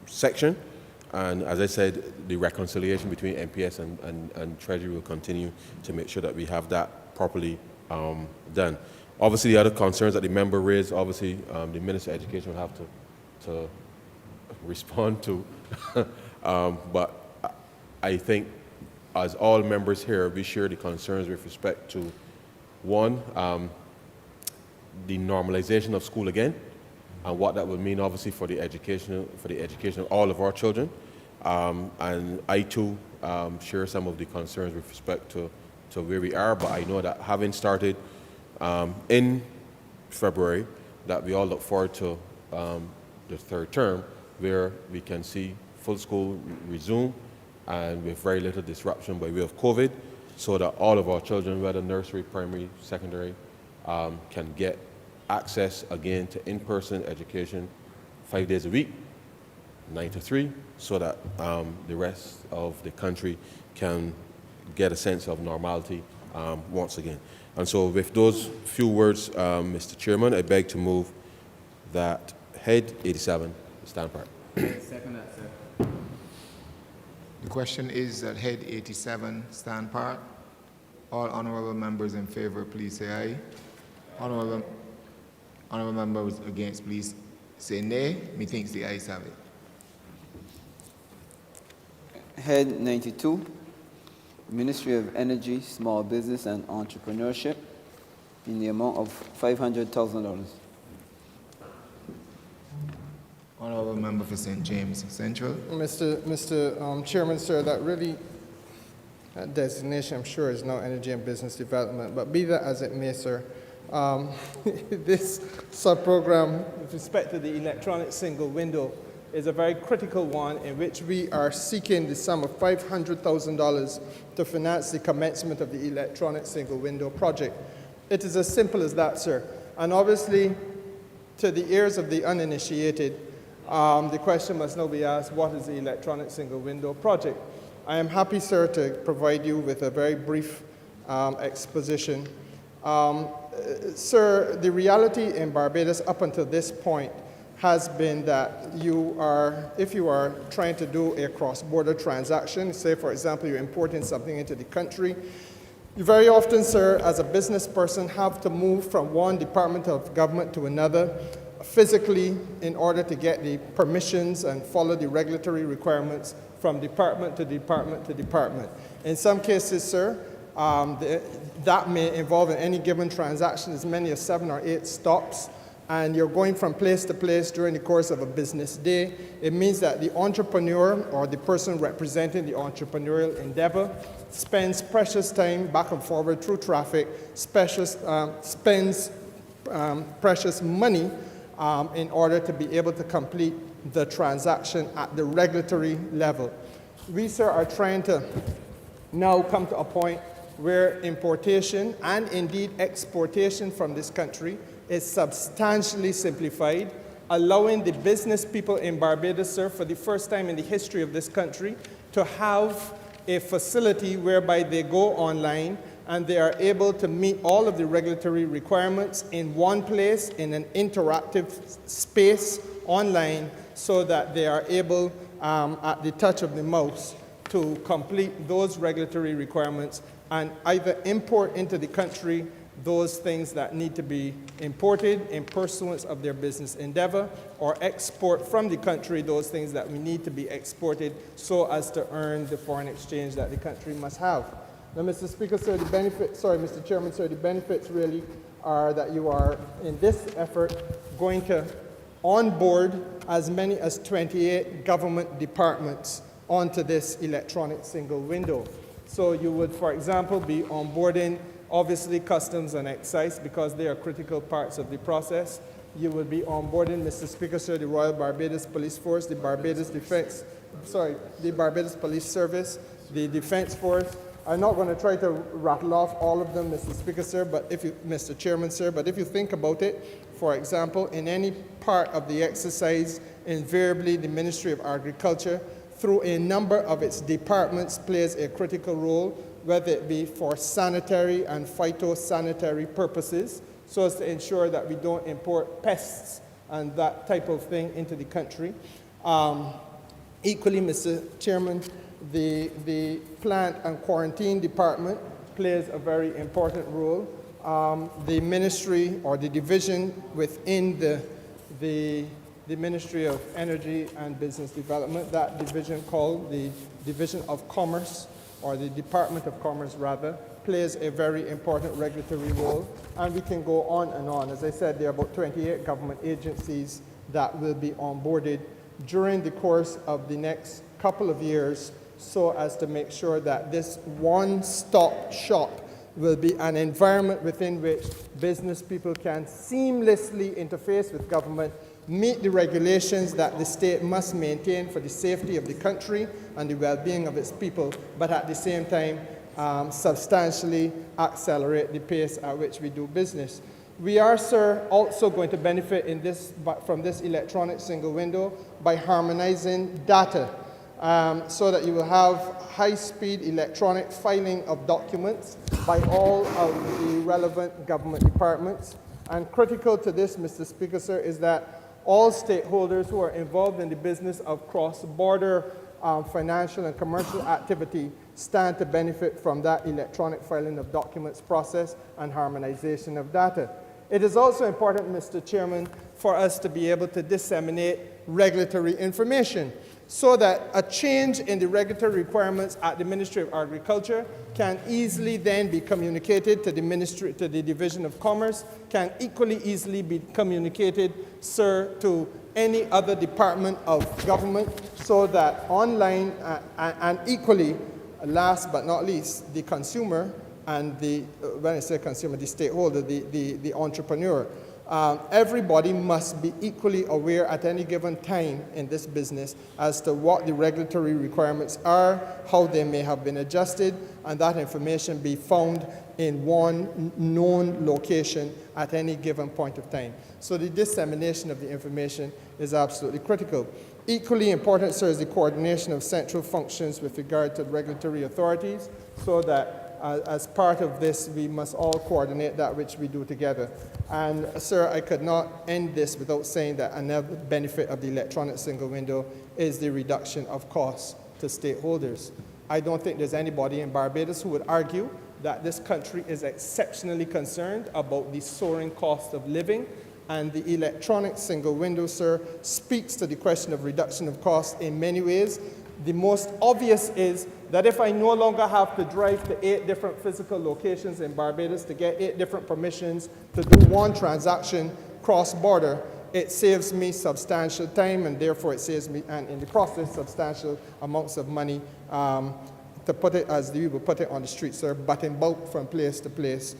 section. And as I said, the reconciliation between MPS and Treasury will continue to make sure that we have that properly done. Obviously, the other concerns that the member raised, obviously, the Minister of Education will have to respond to. But I think, as all members here, we share the concerns with respect to, one, the normalization of school again, and what that will mean, obviously, for the education of all of our children. And I too share some of the concerns with respect to where we are. But I know that having started in February, that we all look forward to the third term, where we can see full school resume and with very little disruption by way of COVID, so that all of our children, whether nursery, primary, secondary, can get access again to in-person education 5 days a week, 9 to 3, so that the rest of the country can get a sense of normality once again. And so with those few words, Mr. Chairman, I beg to move that Head 87 stand part. Second that, sir. The question is that Head 87 stand part. All honourable members in favour, please say aye. Honourable members against, please say nay. Methinks the ayes have it. Head 92, Ministry of Energy, Small Business and Entrepreneurship, in the amount of $500,000. Honourable member for St. James Central. Mr. Chairman, sir, that really designation, I'm sure, is now Energy and Business Development. But be that as it may, sir, this sub-program with respect to the electronic single window is a very critical one, in which we are seeking the sum of $500,000 to finance the commencement of the electronic single window project. It is as simple as that, sir. And obviously, to the ears of the uninitiated, the question must now be asked, what is the electronic single window project? I am happy, sir, to provide you with a very brief exposition. Sir, the reality in Barbados up until this point has been that if you are trying to do a cross-border transaction, say, for example, you're importing something into the country, you very often, sir, as a business person, have to move from one department of government to another physically in order to get the permissions and follow the regulatory requirements from department to department to department. In some cases, sir, that may involve in any given transaction as many as 7 or 8 stops, and you're going from place to place during the course of a business day. It means that the entrepreneur or the person representing the entrepreneurial endeavor spends precious time back and forward through traffic, spends precious money in order to be able to complete the transaction at the regulatory level. We, sir, are trying to now come to a point where importation and indeed exportation from this country is substantially simplified, allowing the business people in Barbados, sir, for the first time in the history of this country, to have a facility whereby they go online and they are able to meet all of the regulatory requirements in one place, in an interactive space online, so that they are able, at the touch of the mouse, to complete those regulatory requirements and either import into the country those things that need to be imported in pursuance of their business endeavor, or export from the country those things that we need to be exported so as to earn the foreign exchange that the country must have. Now, Mr. Speaker, sir, Mr. Chairman, sir, the benefits really are that you are, in this effort, going to onboard as many as 28 government departments onto this electronic single window. So you would, for example, be onboarding, obviously, Customs and Excise, because they are critical parts of the process. You would be onboarding, Mr. Speaker, sir, the Royal Barbados Police Force, the Barbados Police Service, the Defense Force. I'm not going to try to rattle off all of them, Mr. Speaker, sir, Mr. Chairman, sir, but if you think about it, for example, in any part of the exercise, invariably the Ministry of Agriculture, through a number of its departments, plays a critical role, whether it be for sanitary and phytosanitary purposes, so as to ensure that we don't import pests and that type of thing into the country. Equally, Mr. Chairman, the Plant and Quarantine Department plays a very important role. The ministry or the division within the Ministry of Energy and Business Development, that division called the Division of Commerce, or the Department of Commerce rather, plays a very important regulatory role. And we can go on and on. As I said, there are about 28 government agencies that will be onboarded during the course of the next couple of years, so as to make sure that this one-stop shop will be an environment within which business people can seamlessly interface with government, meet the regulations that the state must maintain for the safety of the country and the well-being of its people, but at the same time substantially accelerate the pace at which we do business. We are, sir, also going to benefit from this electronic single window by harmonizing data so that you will have high-speed electronic filing of documents by all of the relevant government departments. And critical to this, Mr. Speaker, sir, is that all stakeholders who are involved in the business of cross-border financial and commercial activity stand to benefit from that electronic filing of documents process and harmonization of data. It is also important, Mr. Chairman, for us to be able to disseminate regulatory information so that a change in the regulatory requirements at the Ministry of Agriculture can easily then be communicated to the Division of Commerce, can equally easily be communicated, sir, to any other department of government, so that online and equally, last but not least, the consumer and when I say consumer, the stakeholder, the entrepreneur, everybody must be equally aware at any given time in this business as to what the regulatory requirements are, how they may have been adjusted, and that information be found in one known location at any given point of time. So the dissemination of the information is absolutely critical. Equally important, sir, is the coordination of central functions with regard to regulatory authorities, so that as part of this, we must all coordinate that which we do together. And, sir, I could not end this without saying that another benefit of the electronic single window is the reduction of costs to stakeholders. I don't think there's anybody in Barbados who would argue that this country is exceptionally concerned about the soaring cost of living, and the electronic single window, sir, speaks to the question of reduction of costs in many ways. The most obvious is that if I no longer have to drive to 8 different physical locations in Barbados to get 8 different permissions to do one transaction cross-border, it saves me substantial time, and therefore it saves me, and in the process, substantial amounts of money, to put it as we would put it on the street, sir, but in bulk from place to place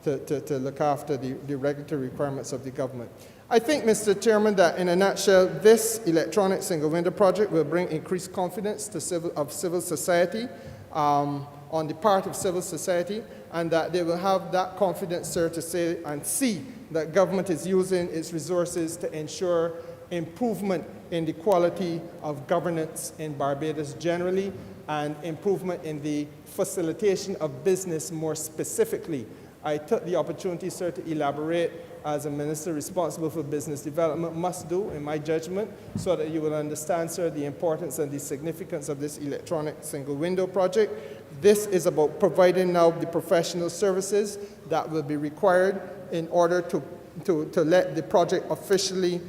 to look after the regulatory requirements of the government. I think, Mr. Chairman, that in a nutshell, this electronic single window project will bring increased confidence to civil society, on the part of civil society, and that they will have that confidence, sir, to say and see that government is using its resources to ensure improvement in the quality of governance in Barbados generally, and improvement in the facilitation of business more specifically. I took the opportunity, sir, to elaborate as a minister responsible for business development must do, in my judgment, so that you will understand, sir, the importance and the significance of this electronic single window project. This is about providing now the professional services that will be required in order to let the project officially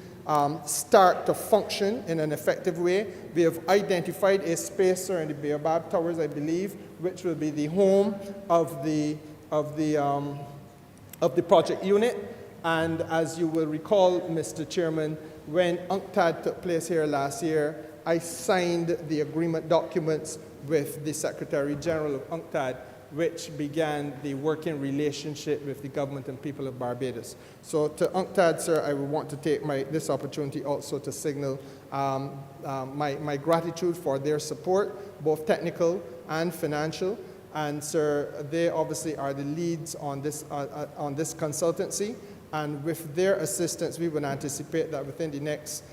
start to function in an effective way. We have identified a space, sir, in the Baobab Towers, I believe, which will be the home of the project unit. And as you will recall, Mr. Chairman, when UNCTAD took place here last year, I signed the agreement documents with the Secretary General of UNCTAD, which began the working relationship with the government and people of Barbados. So to UNCTAD, sir, I would want to take this opportunity also to signal my gratitude for their support, both technical and financial. And, sir, they obviously are the leads on this consultancy. And with their assistance, we would anticipate that within the next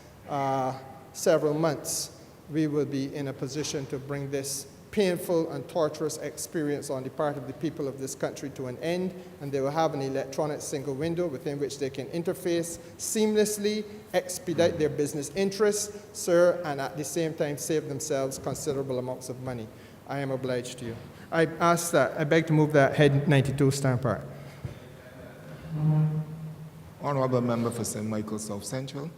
several months, we will be in a position to bring this painful and torturous experience on the part of the people of this country to an end, and they will have an electronic single window within which they can interface seamlessly, expedite their business interests, sir, and at the same time save themselves considerable amounts of money. I am obliged to you. I beg to move that Head 92 stand part. Honourable Member for St. Michael South Central.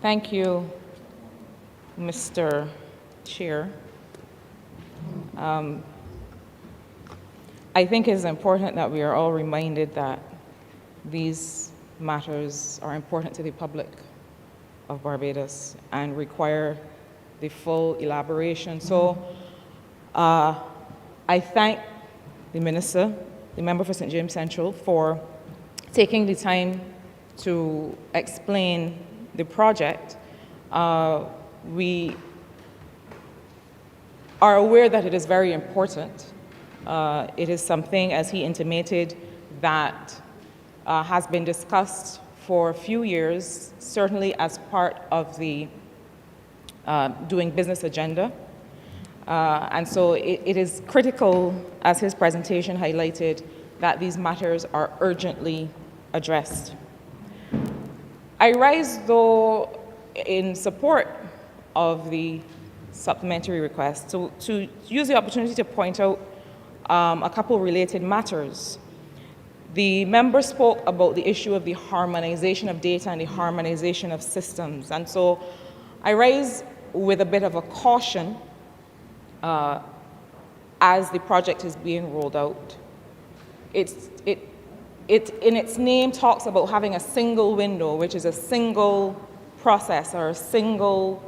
Thank you, Mr. Chair. I think it's important that we are all reminded that these matters are important to the public of Barbados and require the full elaboration. So I thank the Minister the member for St. James Central, for taking the time to explain the project. We are aware that it is very important. It is something, as he intimated, that has been discussed for a few years, certainly as part of the doing business agenda. And so it is critical, as his presentation highlighted, that these matters are urgently addressed. I rise, though, in support of the supplementary request to use the opportunity to point out a couple related matters. The member spoke about the issue of the harmonization of data and the harmonization of systems. And so I rise with a bit of a caution as the project is being rolled out. It in its name talks about having a single window, which is a single process or a single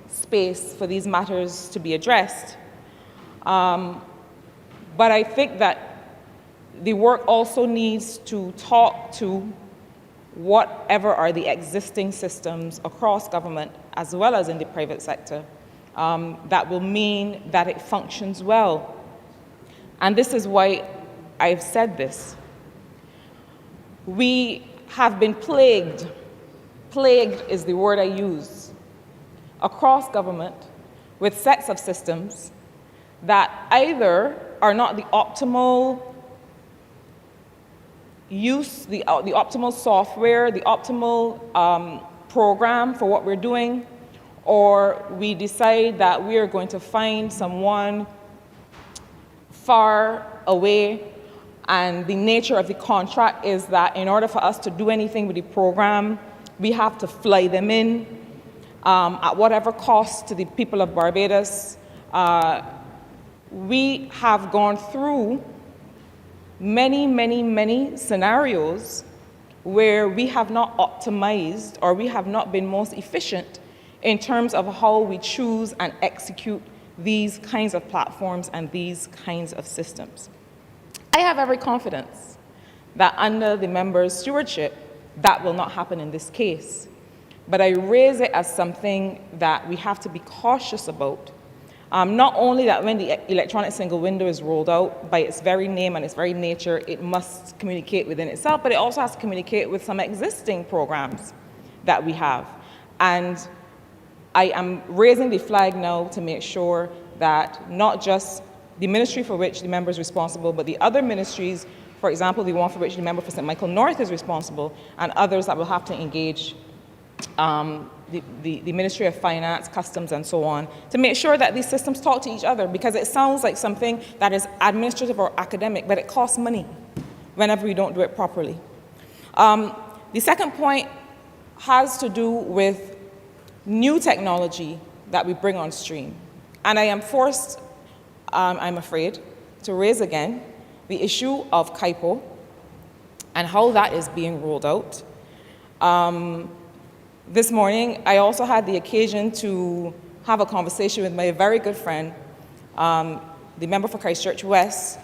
space for these matters to be addressed. But I think that the work also needs to talk to whatever are the existing systems across government as well as in the private sector that will mean that it functions well. And this is why I've said this. We have been plagued is the word I use, across government with sets of systems that either are not the optimal use, the optimal software, the optimal program for what we're doing, or we decide that we are going to find someone far away, and the nature of the contract is that in order for us to do anything with the program, we have to fly them in at whatever cost to the people of Barbados. We have gone through many scenarios where we have not optimized or we have not been most efficient in terms of how we choose and execute these kinds of platforms and these kinds of systems. I have every confidence that under the members' stewardship, that will not happen in this case. But I raise it as something that we have to be cautious about. Not only that when the electronic single window is rolled out, by its very name and its very nature, it must communicate within itself, but it also has to communicate with some existing programs that we have. And I am raising the flag now to make sure that not just the ministry for which the member is responsible, but the other ministries, for example, the one for which the member for St. Michael North is responsible, and others that will have to engage the Ministry of Finance, Customs, and so on, to make sure that these systems talk to each other, because it sounds like something that is administrative or academic, but it costs money whenever we don't do it properly. The second point has to do with new technology that we bring on stream. And I am forced, I'm afraid, to raise again the issue of KIPO and how that is being rolled out. This morning, I also had the occasion to have a conversation with my very good friend, the member for Christchurch West,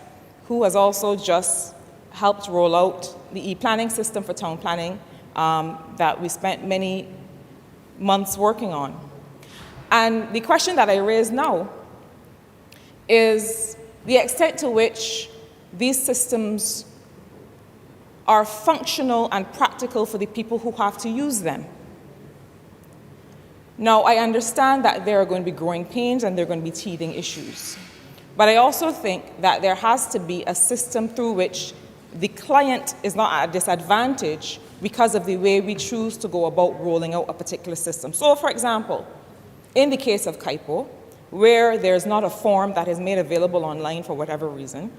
who has also just helped roll out the e-planning system for town planning that we spent many months working on. And the question that I raise now is the extent to which these systems are functional and practical for the people who have to use them. Now, I understand that there are going to be growing pains and there are going to be teething issues. But I also think that there has to be a system through which the client is not at a disadvantage because of the way we choose to go about rolling out a particular system. So, for example, in the case of KIPO, where there's not a form that is made available online for whatever reason,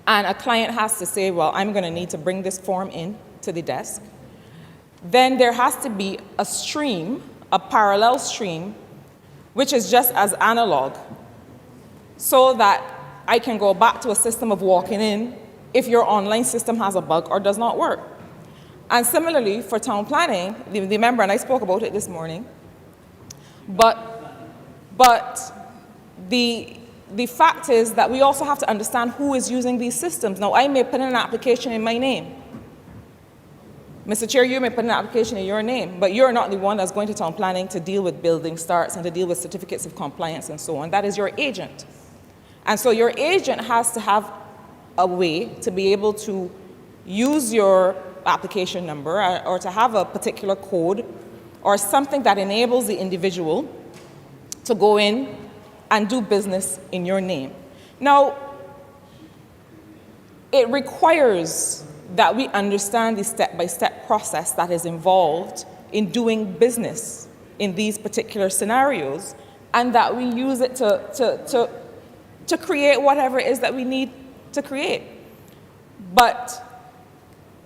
and a client has to say, well, I'm going to need to bring this form in to the desk, then there has to be a stream, a parallel stream, which is just as analog, so that I can go back to a system of walking in if your online system has a bug or does not work. And similarly, for town planning, the member, and I spoke about it this morning, but the the fact is that we also have to understand who is using these systems. Now, I may put in an application in my name. Mr. Chair, you may put an application in your name, but you're not the one that's going to town planning to deal with building starts and to deal with certificates of compliance and so on. That is your agent. And so your agent has to have a way to be able to use your application number or to have a particular code or something that enables the individual to go in and do business in your name. Now, it requires that we understand the step-by-step process that is involved in doing business in these particular scenarios, and that we use it to create whatever it is that we need to create. But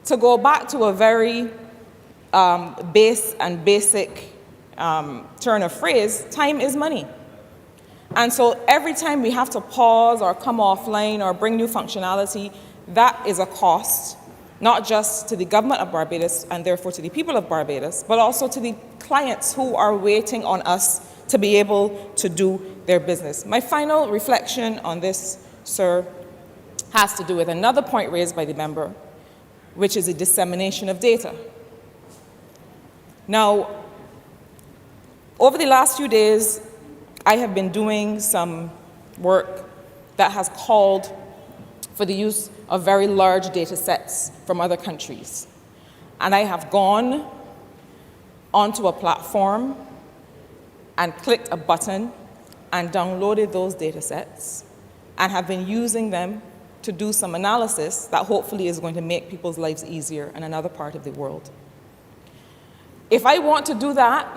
to go back to a very basic turn of phrase, time is money. And so every time we have to pause or come offline or bring new functionality, that is a cost, not just to the government of Barbados and therefore to the people of Barbados, but also to the clients who are waiting on us to be able to do their business. My final reflection on this, sir, has to do with another point raised by the member, which is the dissemination of data. Now, over the last few days, I have been doing some work that has called for the use of very large data sets from other countries. And I have gone onto a platform and clicked a button and downloaded those data sets and have been using them to do some analysis that hopefully is going to make people's lives easier in another part of the world. If I want to do that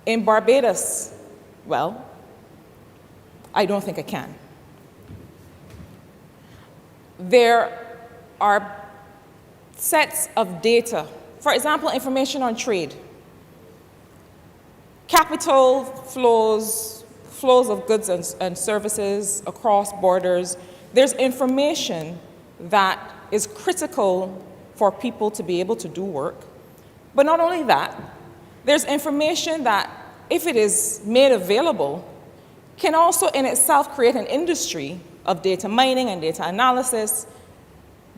in Barbados, well, I don't think I can. There are sets of data, for example, information on trade, capital flows of goods and services across borders. There's information that is critical for people to be able to do work. But not only that, there's information that, if it is made available, can also in itself create an industry of data mining and data analysis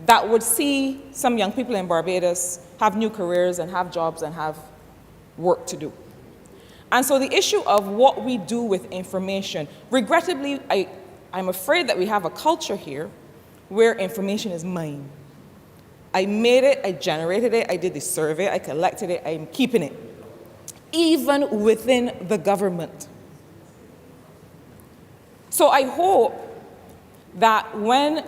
that would see some young people in Barbados have new careers and have jobs and have work to do. And so the issue of what we do with information, regrettably, I'm afraid that we have a culture here where information is mine. I made it, I generated it, I did the survey, I collected it, I'm keeping it, even within the government. So I hope that when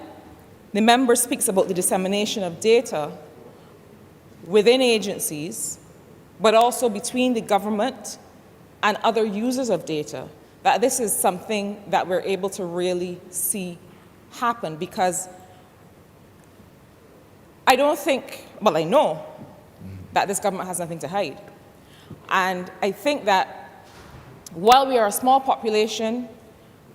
the member speaks about the dissemination of data within agencies, but also between the government and other users of data, that this is something that we're able to really see happen, because I don't think, well, I know that this government has nothing to hide. And I think that while we are a small population,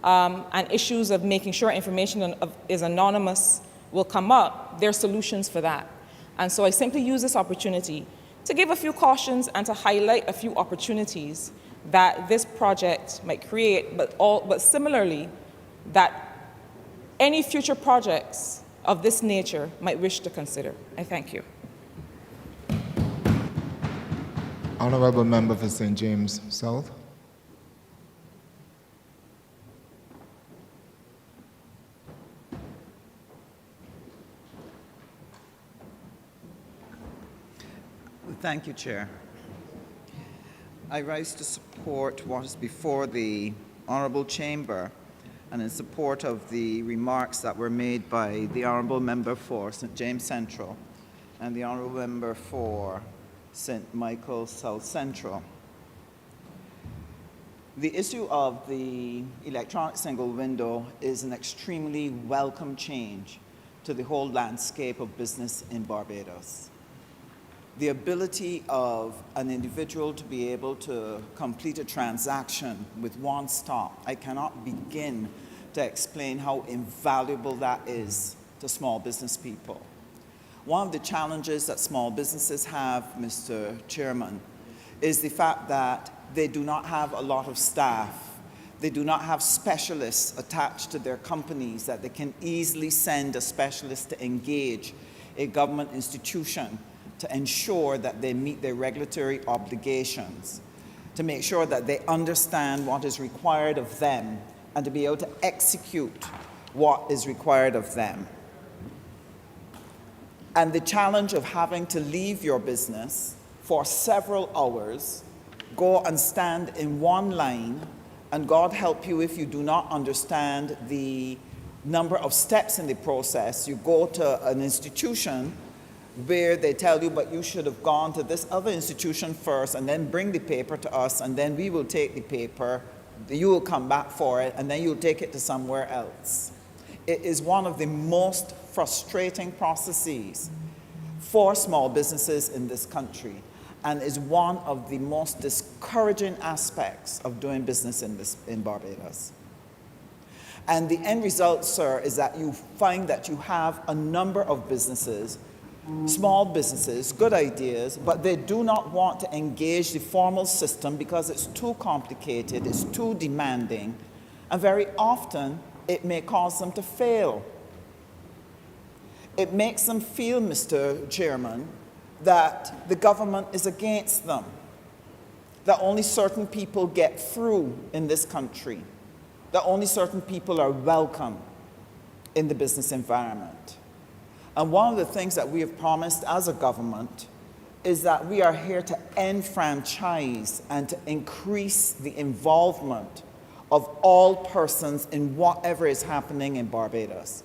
and issues of making sure information is anonymous will come up, there are solutions for that. And so I simply use this opportunity to give a few cautions and to highlight a few opportunities that this project might create, but similarly, that any future projects of this nature might wish to consider. I thank you. Honourable Member for St. James South. Thank you, Chair. I rise to support what is before the Honourable Chamber and in support of the remarks that were made by the Honourable Member for St. James Central and the Honourable Member for St. Michael South Central. The issue of the electronic single window is an extremely welcome change to the whole landscape of business in Barbados. The ability of an individual to be able to complete a transaction with one stop, I cannot begin to explain how invaluable that is to small business people. One of the challenges that small businesses have, Mr. Chairman, is the fact that they do not have a lot of staff They do not have specialists attached to their companies that they can easily send a specialist to engage a government institution to ensure that they meet their regulatory obligations, to make sure that they understand what is required of them, and to be able to execute what is required of them. And the challenge of having to leave your business for several hours, go and stand in one line, and God help you if you do not understand the number of steps in the process. You go to an institution where they tell you, but you should have gone to this other institution first and then bring the paper to us, and then we will take the paper, you will come back for it, and then you'll take it to somewhere else. It is one of the most frustrating processes for small businesses in this country, and is one of the most discouraging aspects of doing business in Barbados. And the end result, sir, is that you find that you have a number of businesses, small businesses, good ideas, but they do not want to engage the formal system because it's too complicated, it's too demanding, and very often it may cause them to fail. It makes them feel, Mr. Chairman, that the government is against them, that only certain people get through in this country, that only certain people are welcome in the business environment. And one of the things that we have promised as a government is that we are here to end franchise and to increase the involvement of all persons in whatever is happening in Barbados.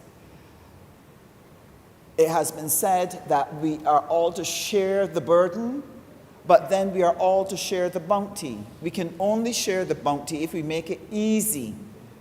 It has been said that we are all to share the burden, but then we are all to share the bounty. We can only share the bounty if we make it easy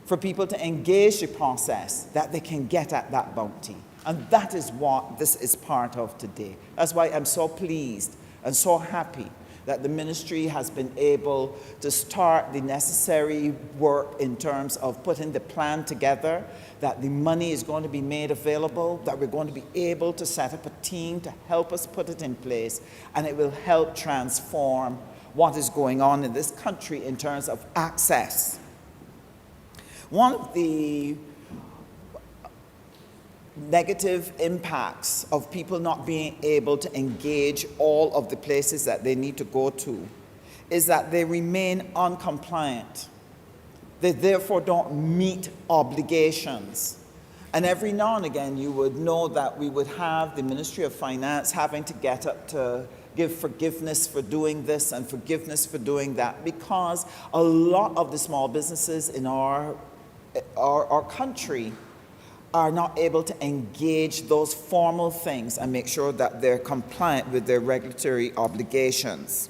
for people to engage the process, that they can get at that bounty. And that is what this is part of today. That's why I'm so pleased and so happy that the ministry has been able to start the necessary work in terms of putting the plan together, that the money is going to be made available, that we're going to be able to set up a team to help us put it in place, and it will help transform what is going on in this country in terms of access. One of the negative impacts of people not being able to engage all of the places that they need to go to is that they remain uncompliant. They therefore don't meet obligations. And every now and again you would know that we would have the Ministry of Finance having to get up to give forgiveness for doing this and forgiveness for doing that, because a lot of the small businesses in our country are not able to engage those formal things and make sure that they're compliant with their regulatory obligations.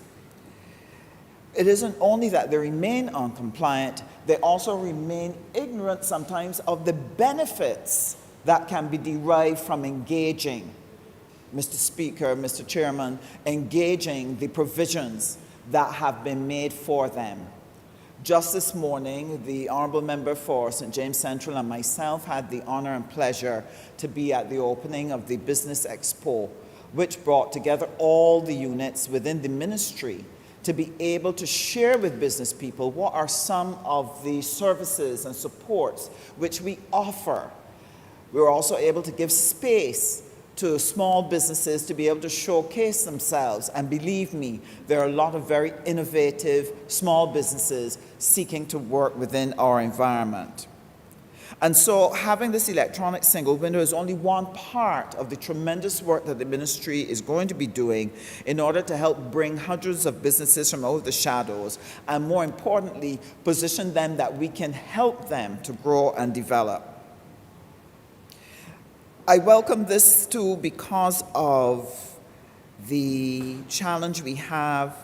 It isn't only that they remain uncompliant, they also remain ignorant sometimes of the benefits that can be derived from engaging, Mr. Speaker, Mr. Chairman, engaging the provisions that have been made for them. Just this morning, the Honourable Member for St. James Central and myself had the honour and pleasure to be at the opening of the Business Expo, which brought together all the units within the ministry to be able to share with business people what are some of the services and supports which we offer. We were also able to give space to small businesses to be able to showcase themselves. And believe me, there are a lot of very innovative small businesses seeking to work within our environment. And so having this electronic single window is only one part of the tremendous work that the ministry is going to be doing in order to help bring hundreds of businesses from out of the shadows, and more importantly, position them that we can help them to grow and develop. I welcome this too because of the challenge we have,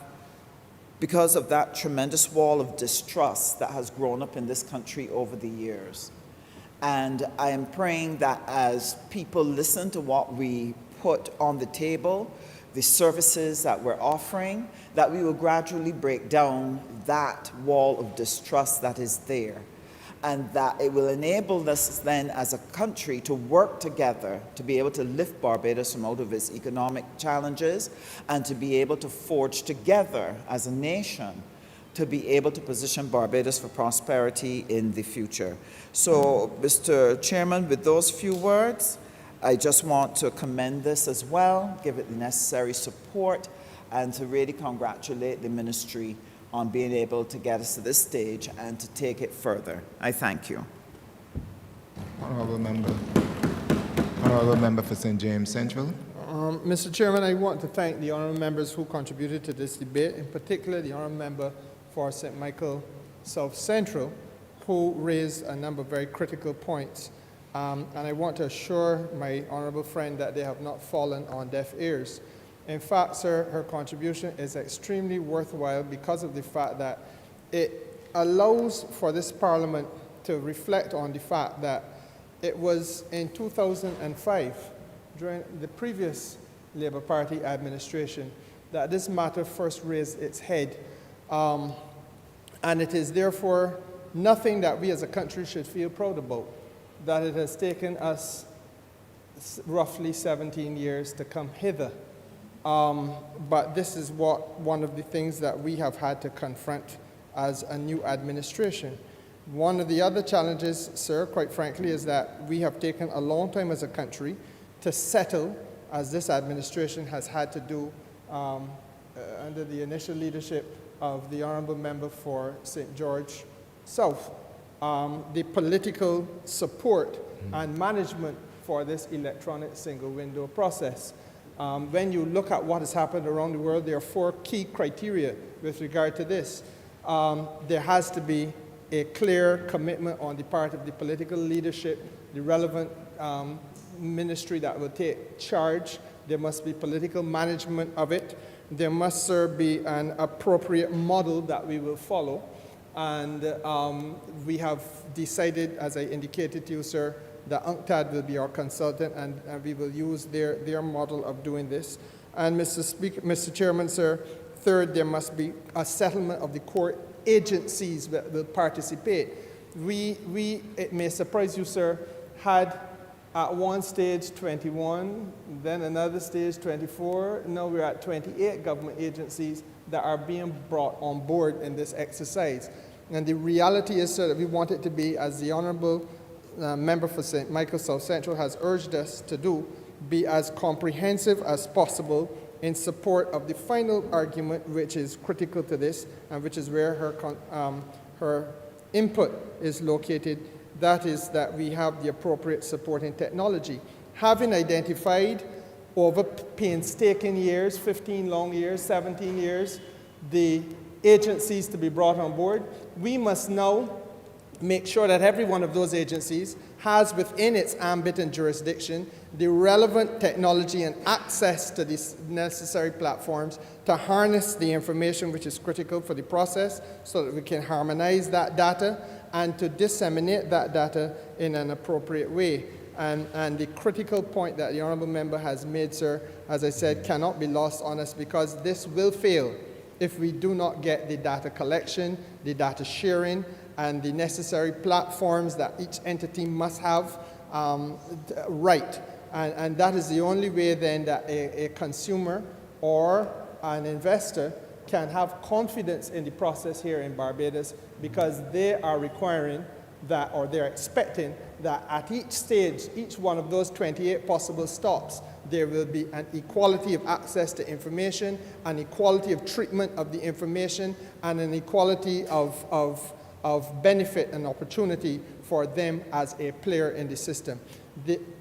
because of that tremendous wall of distrust that has grown up in this country over the years. And I am praying that as people listen to what we put on the table, the services that we're offering, that we will gradually break down that wall of distrust that is there. And that it will enable us then as a country to work together to be able to lift Barbados from out of its economic challenges and to be able to forge together as a nation to be able to position Barbados for prosperity in the future. So, Mr. Chairman, with those few words, I just want to commend this as well, give it the necessary support, and to really congratulate the ministry on being able to get us to this stage and to take it further. I thank you. Honourable member for St. James Central. Mr. Chairman, I want to thank the honourable members who contributed to this debate, in particular the honourable member for St. Michael South Central, who raised a number of very critical points. And I want to assure my honourable friend that they have not fallen on deaf ears. In fact, sir, her contribution is extremely worthwhile because of the fact that it allows for this Parliament to reflect on the fact that it was in 2005, during the previous Labour Party administration, that this matter first raised its head. And it is therefore nothing that we as a country should feel proud about, that it has taken us roughly 17 years to come hither. But this is one of the things that we have had to confront as a new administration. One of the other challenges, sir, quite frankly, is that we have taken a long time as a country to settle, as this administration has had to do under the initial leadership of the honourable member for St. George South, the political support and management for this electronic single window process. When you look at what has happened around the world, there are 4 key criteria with regard to this. There has to be a clear commitment on the part of the political leadership, the relevant ministry that will take charge. There must be political management of it. There must, sir, be an appropriate model that we will follow. And we have decided, as I indicated to you, sir, that UNCTAD will be our consultant, and we will use their model of doing this. And Mr. Chairman, sir, third, there must be a settlement of the core agencies that will participate. It may surprise you, sir, had at one stage 21, then another stage 24, now we're at 28 government agencies that are being brought on board in this exercise. And the reality is, sir, that we want it to be, as the Honourable member for St. Michael South Central has urged us to do, be as comprehensive as possible in support of the final argument, which is critical to this, and which is where her input is located. That is that we have the appropriate supporting technology. Having identified over painstaking years, 15 long years, 17 years, the agencies to be brought on board, we must now make sure that every one of those agencies has within its ambit and jurisdiction the relevant technology and access to these necessary platforms to harness the information which is critical for the process so that we can harmonize that data and to disseminate that data in an appropriate way. And the critical point that the honourable member has made, sir, as I said, cannot be lost on us, because this will fail if we do not get the data collection, the data sharing, and the necessary platforms that each entity must have right. And that is the only way then that a consumer or an investor can have confidence in the process here in Barbados, because they are requiring that, or they're expecting that at each stage, each one of those 28 possible stops, there will be an equality of access to information, an equality of treatment of the information, and an equality of benefit and opportunity for them as a player in the system.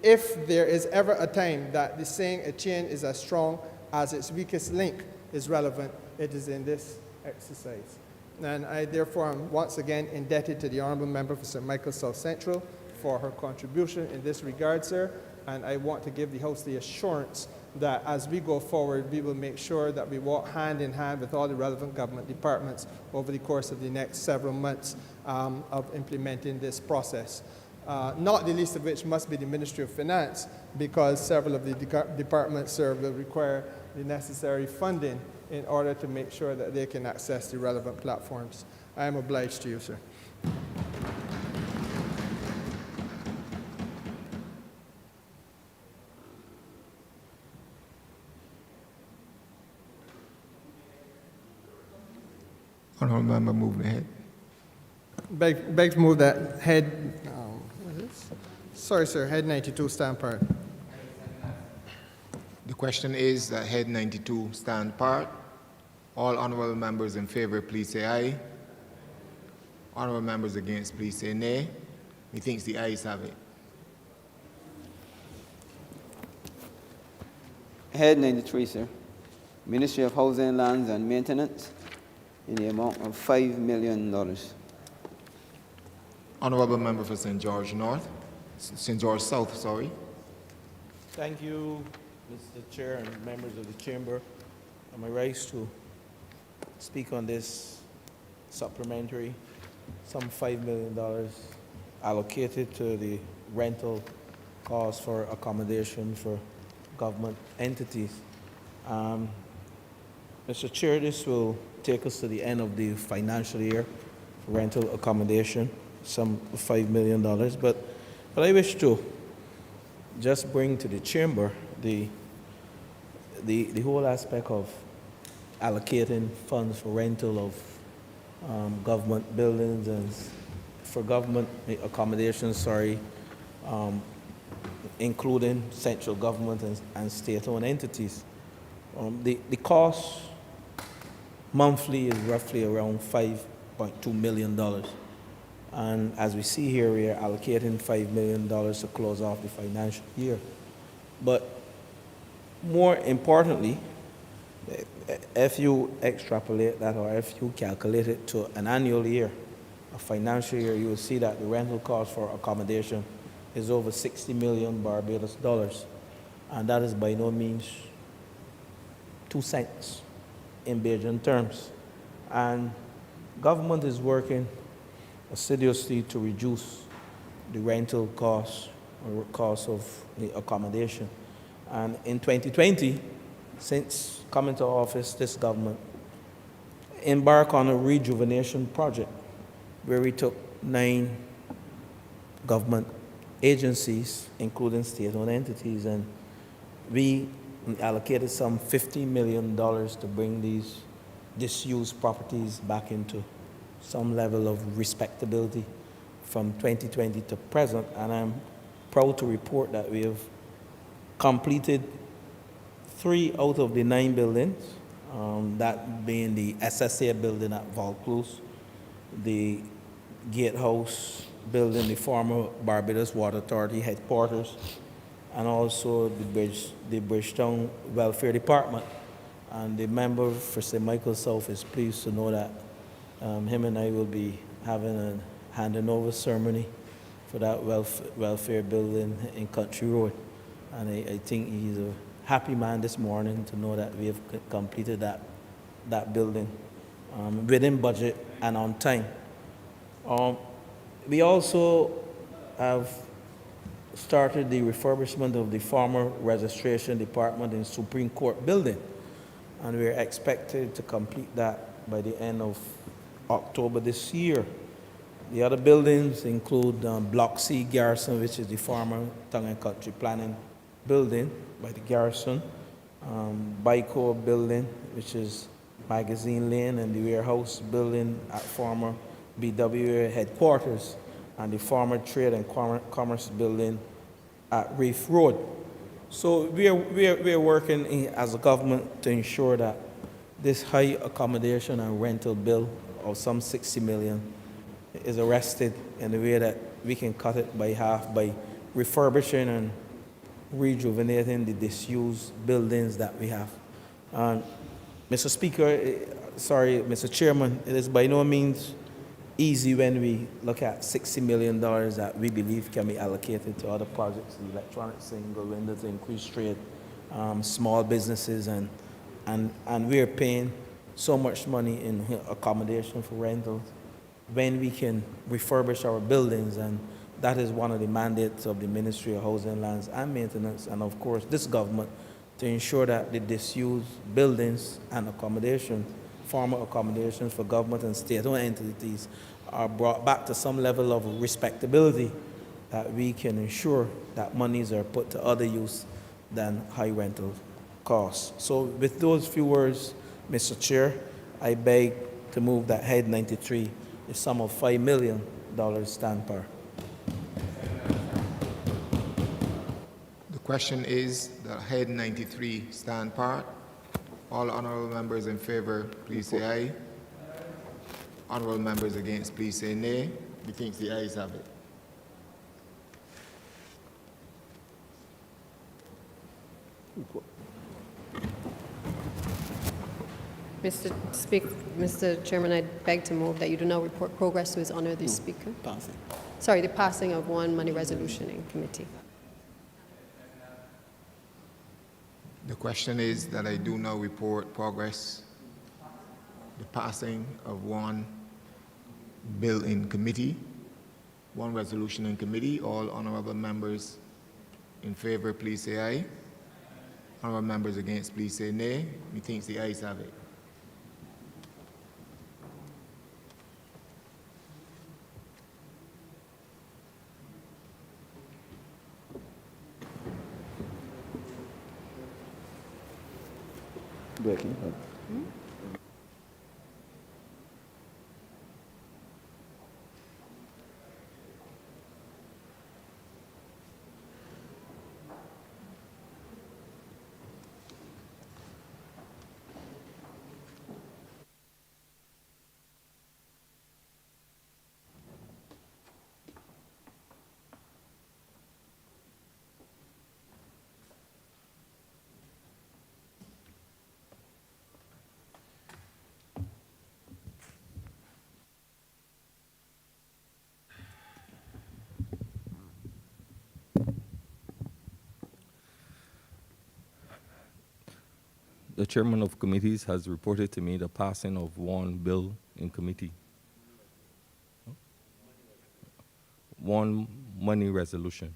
If there is ever a time that the saying a chain is as strong as its weakest link is relevant, it is in this exercise. And I therefore am once again indebted to the honourable member for St. Michael South Central for her contribution in this regard, sir. And I want to give the House the assurance that as we go forward, we will make sure that we walk hand in hand with all the relevant government departments over the course of the next several months of implementing this process. Not the least of which must be the Ministry of Finance, because several of the departments, sir, will require the necessary funding in order to make sure that they can access the relevant platforms. I am obliged to you, sir. Honourable member moving ahead. Beg to move that head, what is this? Sorry, sir, head 92 stand part. The question is that head 92 stand part. All honourable members in favour, please say aye. Honourable members against, please say nay. Methinks the ayes have it. Head 93, sir. Ministry of Housing, Lands and Maintenance in the amount of $5 million. Honourable member for St. George North, St. George South, sorry. Thank you, Mr. Chair and members of the Chamber. Am I right to speak on this supplementary, some $5 million allocated to the rental costs for accommodation for government entities. Mr. Chair, this will take us to the end of the financial year for rental accommodation, some $5 million. But I wish to just bring to the Chamber the whole aspect of allocating funds for rental of government buildings and for government accommodations, including central government and state-owned entities. The cost monthly is roughly around $5.2 million. And as we see here, we are allocating $5 million to close off the financial year. But more importantly, if you extrapolate that or if you calculate it to an annual year, a financial year, you will see that the rental cost for accommodation is over 60 million Barbados dollars. And that is by no means 2 cents in Bajan terms. And government is working assiduously to reduce the rental costs or cost of the accommodation. And in 2020, since coming to office, this government embarked on a rejuvenation project where we took 9 government agencies, including state-owned entities, and we allocated some $15 million to bring these disused properties back into some level of respectability from 2020 to present. And I'm proud to report that we have completed 3 out of the 9 buildings, that being the SSA building at Vaucluse, the Gatehouse building, the former Barbados Water Authority headquarters, and also the Bridgetown Welfare Department. And the member for St. Michael South is pleased to know that him and I will be having a handing over ceremony for that welfare building in Country Road. And I think he's a happy man this morning to know that we have completed that building within budget and on time. We also have started the refurbishment of the former registration department in Supreme Court building, and we're expected to complete that by the end of October this year. The other buildings include Block C Garrison, which is the former Tongue and Country Planning building by the Garrison, Bico building, which is Magazine Lane, and the warehouse building at former BWA headquarters, and the former Trade and Commerce building at Reef Road. So we are working as a government to ensure that this high accommodation and rental bill of some 60 million is arrested in a way that we can cut it by half by refurbishing and rejuvenating the disused buildings that we have. Mr. Chairman, it is by no means easy when we look at $60 million that we believe can be allocated to other projects, the electronic single window to increase trade, small businesses, and we're paying so much money in accommodation for rentals when we can refurbish our buildings, and that is one of the mandates of the Ministry of Housing, Lands and Maintenance, and of course this government, to ensure that the disused buildings and accommodation, former accommodations for government and state-owned entities are brought back to some level of respectability, that we can ensure that monies are put to other use than high rental costs. So with those few words, Mr. Chair, I beg to move that head 93, the sum of $5 million stand par. The question is that head 93 stand part. All honorable members in favor, please say aye. Honorable members against, please say nay. Methinks the ayes have it. Mr. Chairman, I beg to move that you do not report progress to His Honor the Speaker. Passing. Sorry, the passing of one money resolution in committee. The question is that I do now report progress, the passing of one bill in committee, one resolution in committee. All honorable members in favor, please say aye. Honorable members against, please say nay. Methinks the ayes have it. Breaking. The chairman of committees has reported to me the passing of one bill in committee. One money resolution.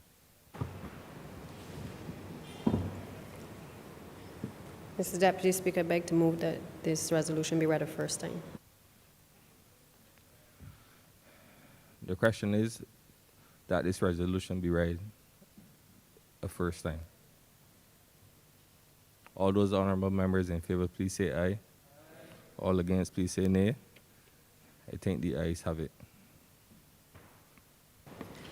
Mr. Deputy Speaker, I beg to move that this resolution be read a first time. The question is that this resolution be read a first time. All those honorable members in favor, please say aye. All against, please say nay. I think the ayes have it.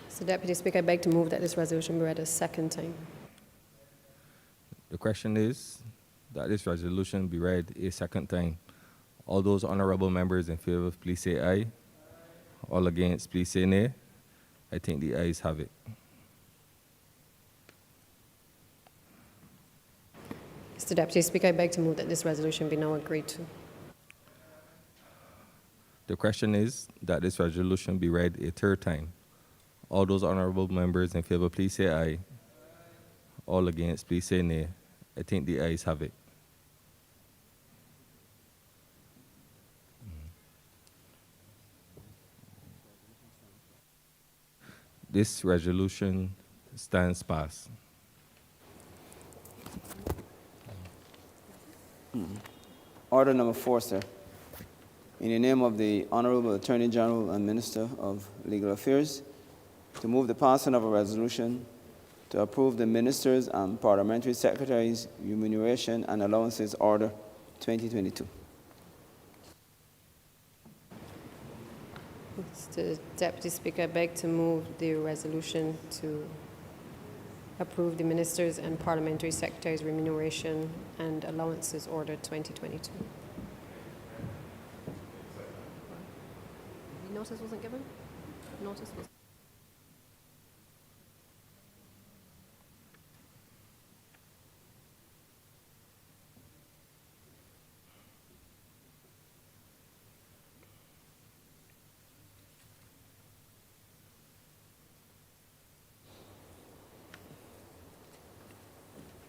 Mr. Deputy Speaker, I beg to move that this resolution be read a second time. The question is that this resolution be read a second time. All those honorable members in favor, please say aye. All against, please say nay. I think the ayes have it. Mr. Deputy Speaker, I beg to move that this resolution be now agreed to. The question is that this resolution be read a third time. All those honorable members in favor, please say aye. All against, please say nay. I think the ayes have it. This resolution stands passed. Order number 4, sir. In the name of the Honourable Attorney General and Minister of Legal Affairs, to move the passing of a resolution to approve the Ministers and Parliamentary Secretaries' Remuneration and Allowances Order 2022. Mr. Deputy Speaker, I beg to move the resolution to approve the Ministers and Parliamentary Secretaries' Remuneration and Allowances Order 2022. Notice wasn't given? Notice was.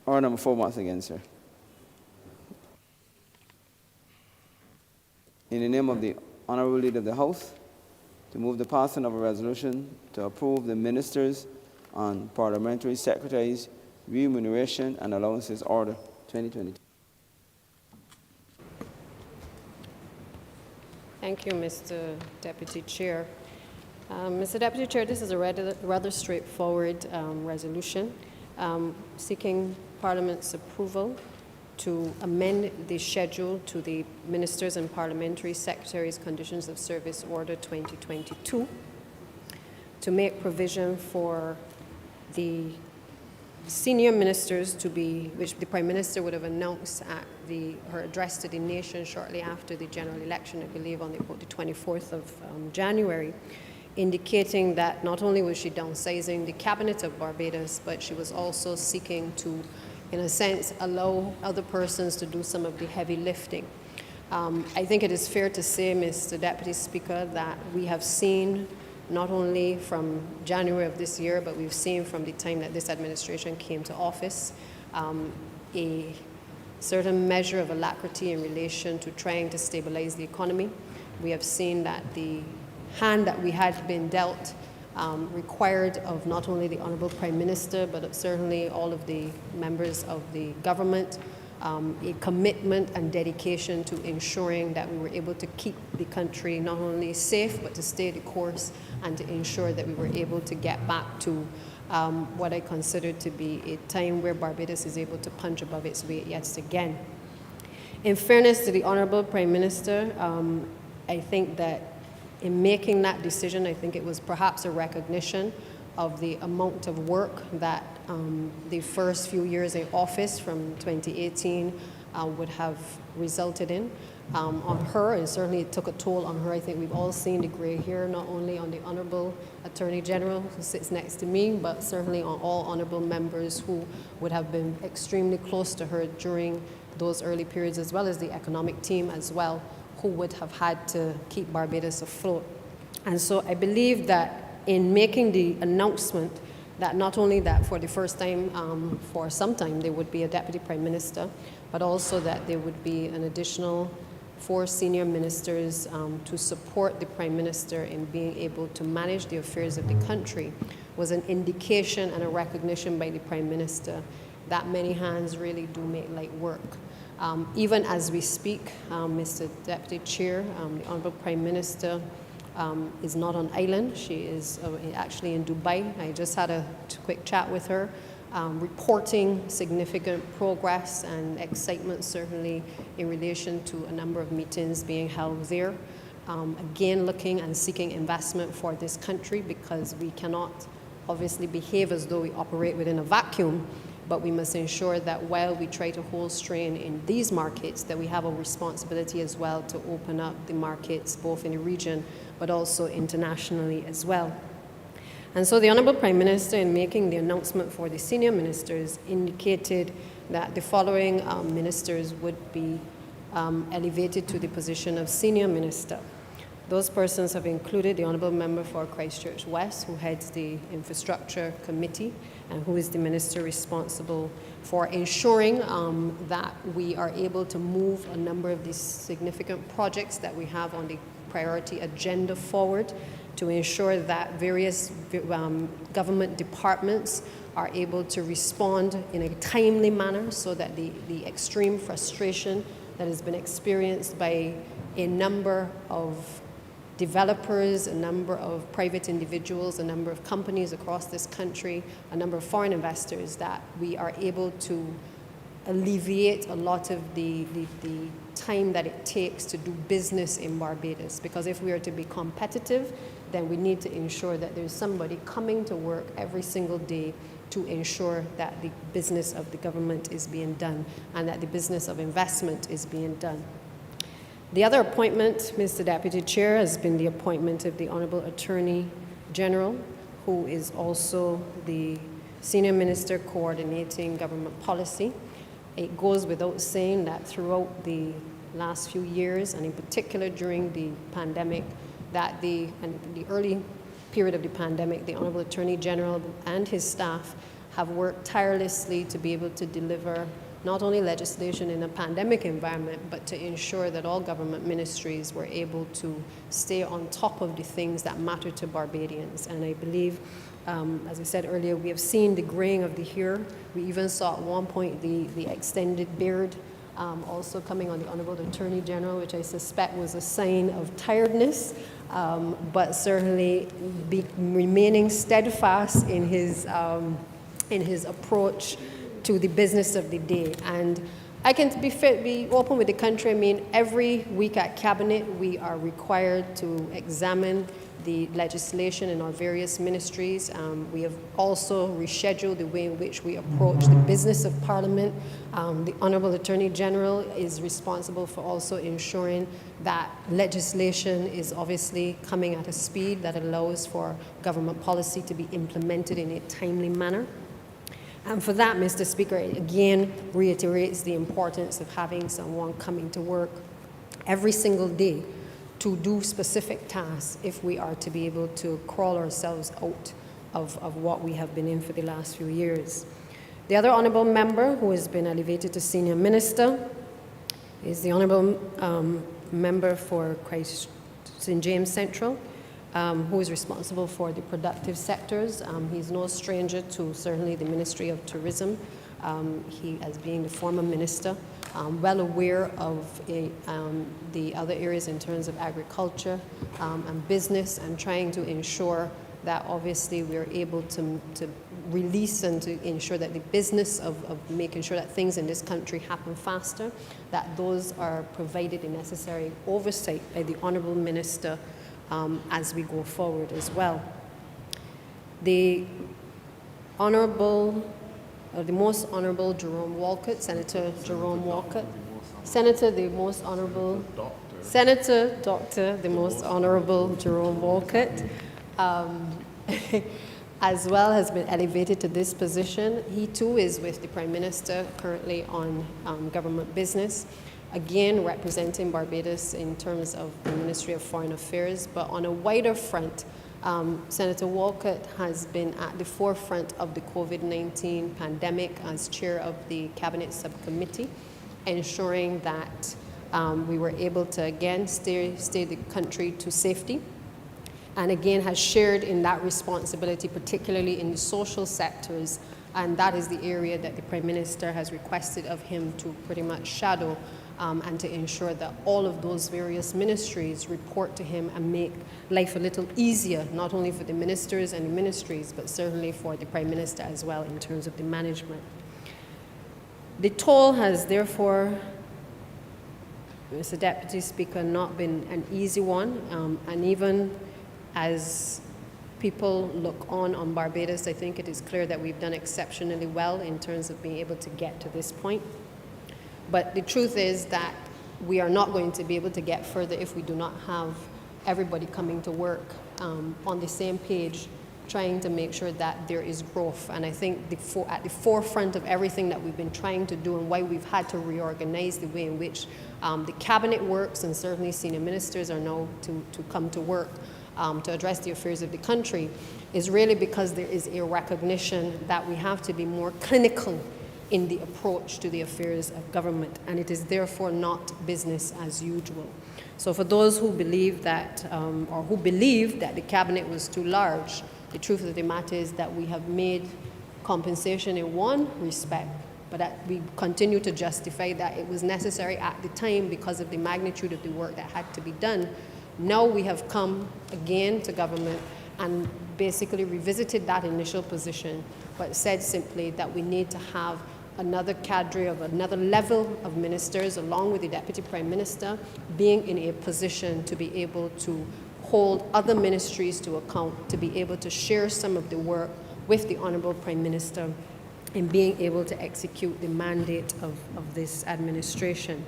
Order number 4 once again, sir. In the name of the Honourable Leader of the House, to move the passing of a resolution to approve the Ministers and Parliamentary Secretaries' Remuneration and Allowances Order 2022. Thank you, Mr. Deputy Chair. Mr. Deputy Chair, this is a rather straightforward resolution seeking Parliament's approval to amend the schedule to the Ministers and Parliamentary Secretaries Conditions of Service Order 2022 to make provision for the senior ministers to be, which the Prime Minister would have announced at her address to the nation shortly after the general election, I believe on the 24th of January, indicating that not only was she downsizing the cabinet of Barbados, but she was also seeking to, in a sense, allow other persons to do some of the heavy lifting. I think it is fair to say, Mr. Deputy Speaker, that we have seen not only from January of this year, but we've seen from the time that this administration came to office, a certain measure of alacrity in relation to trying to stabilize the economy. We have seen that the hand that we had been dealt required of not only the Honourable Prime Minister, but certainly all of the members of the government, a commitment and dedication to ensuring that we were able to keep the country not only safe, but to stay the course and to ensure that we were able to get back to what I consider to be a time where Barbados is able to punch above its weight yet again. In fairness to the Honourable Prime Minister, I think that in making that decision, I think it was perhaps a recognition of the amount of work that the first few years in office from 2018 would have resulted in on her, and certainly it took a toll on her. I think we've all seen the grey hair, not only on the Honourable Attorney General who sits next to me, but certainly on all Honourable members who would have been extremely close to her during those early periods, as well as the economic team as well, who would have had to keep Barbados afloat. And so I believe that in making the announcement that not only that for the first time, for some time, there would be a Deputy Prime Minister, but also that there would be an additional 4 senior ministers to support the Prime Minister in being able to manage the affairs of the country, was an indication and a recognition by the Prime Minister that many hands really do make light work. Even as we speak, Mr. Deputy Chair, the Honourable Prime Minister is not on island. She is actually in Dubai. I just had a quick chat with her, reporting significant progress and excitement, certainly in relation to a number of meetings being held there. Again, looking and seeking investment for this country, because we cannot obviously behave as though we operate within a vacuum, but we must ensure that while we try to hold strain in these markets, that we have a responsibility as well to open up the markets both in the region but also internationally as well. And so the Honourable Prime Minister, in making the announcement for the senior ministers, indicated that the following ministers would be elevated to the position of senior minister. Those persons have included the Honourable Member for Christchurch West, who heads the Infrastructure Committee and who is the minister responsible for ensuring that we are able to move a number of these significant projects that we have on the priority agenda forward, to ensure that various government departments are able to respond in a timely manner, so that the extreme frustration that has been experienced by a number of developers, a number of private individuals, a number of companies across this country, a number of foreign investors, that we are able to alleviate a lot of the time that it takes to do business in Barbados. Because if we are to be competitive, then we need to ensure that there's somebody coming to work every single day to ensure that the business of the government is being done and that the business of investment is being done. The other appointment, Mr. Deputy Chair, has been the appointment of the Honourable Attorney General, who is also the Senior Minister coordinating government policy. It goes without saying that throughout the last few years, and in particular during the pandemic, that the early period of the pandemic, the Honourable Attorney General and his staff have worked tirelessly to be able to deliver not only legislation in a pandemic environment, but to ensure that all government ministries were able to stay on top of the things that matter to Barbadians. And I believe, as I said earlier, we have seen the graying of the hair. We even saw at one point the extended beard also coming on the Honourable Attorney General, which I suspect was a sign of tiredness, but certainly remaining steadfast in his approach to the business of the day. And I can be open with the country. I mean, every week at Cabinet, we are required to examine the legislation in our various ministries. We have also rescheduled the way in which we approach the business of Parliament. The Honourable Attorney General is responsible for also ensuring that legislation is obviously coming at a speed that allows for government policy to be implemented in a timely manner. And for that, Mr. Speaker, it again reiterates the importance of having someone coming to work every single day to do specific tasks if we are to be able to crawl ourselves out of what we have been in for the last few years. The other honourable member who has been elevated to senior minister is the honourable member for Christ St. James Central, who is responsible for the productive sectors. He's no stranger to certainly the Ministry of Tourism. He, as being the former minister, well aware of the other areas in terms of agriculture and business, and trying to ensure that obviously we are able to release and to ensure that the business of making sure that things in this country happen faster, that those are provided the necessary oversight by the Honourable Minister as we go forward as well. The Honourable, the Most Honourable Jerome Walcott, Senator Jerome Walcott, Senator the Most Honourable, Senator Dr. the Most Honourable Jerome Walcott, as well has been elevated to this position. He too is with the Prime Minister currently on government business, again representing Barbados in terms of the Ministry of Foreign Affairs, but on a wider front, Senator Walcott has been at the forefront of the COVID-19 pandemic as chair of the Cabinet Subcommittee, ensuring that we were able to again steer the country to safety, and again has shared in that responsibility, particularly in the social sectors, and that is the area that the Prime Minister has requested of him to pretty much shadow and to ensure that all of those various ministries report to him and make life a little easier, not only for the ministers and the ministries, but certainly for the Prime Minister as well in terms of the management. The toll has therefore, Mr. Deputy Speaker, not been an easy one, and even as people look on Barbados, I think it is clear that we've done exceptionally well in terms of being able to get to this point. But the truth is that we are not going to be able to get further if we do not have everybody coming to work on the same page, trying to make sure that there is growth. And I think at the forefront of everything that we've been trying to do and why we've had to reorganize the way in which the Cabinet works, and certainly senior ministers are now to come to work to address the affairs of the country, is really because there is a recognition that we have to be more clinical in the approach to the affairs of government, and it is therefore not business as usual. So for those who believe that, or who believe that the Cabinet was too large, the truth of the matter is that we have made compensation in one respect, but that we continue to justify that it was necessary at the time because of the magnitude of the work that had to be done. Now we have come again to government and basically revisited that initial position, but said simply that we need to have another cadre of another level of ministers, along with the Deputy Prime Minister, being in a position to be able to hold other ministries to account, to be able to share some of the work with the Honourable Prime Minister in being able to execute the mandate of this administration.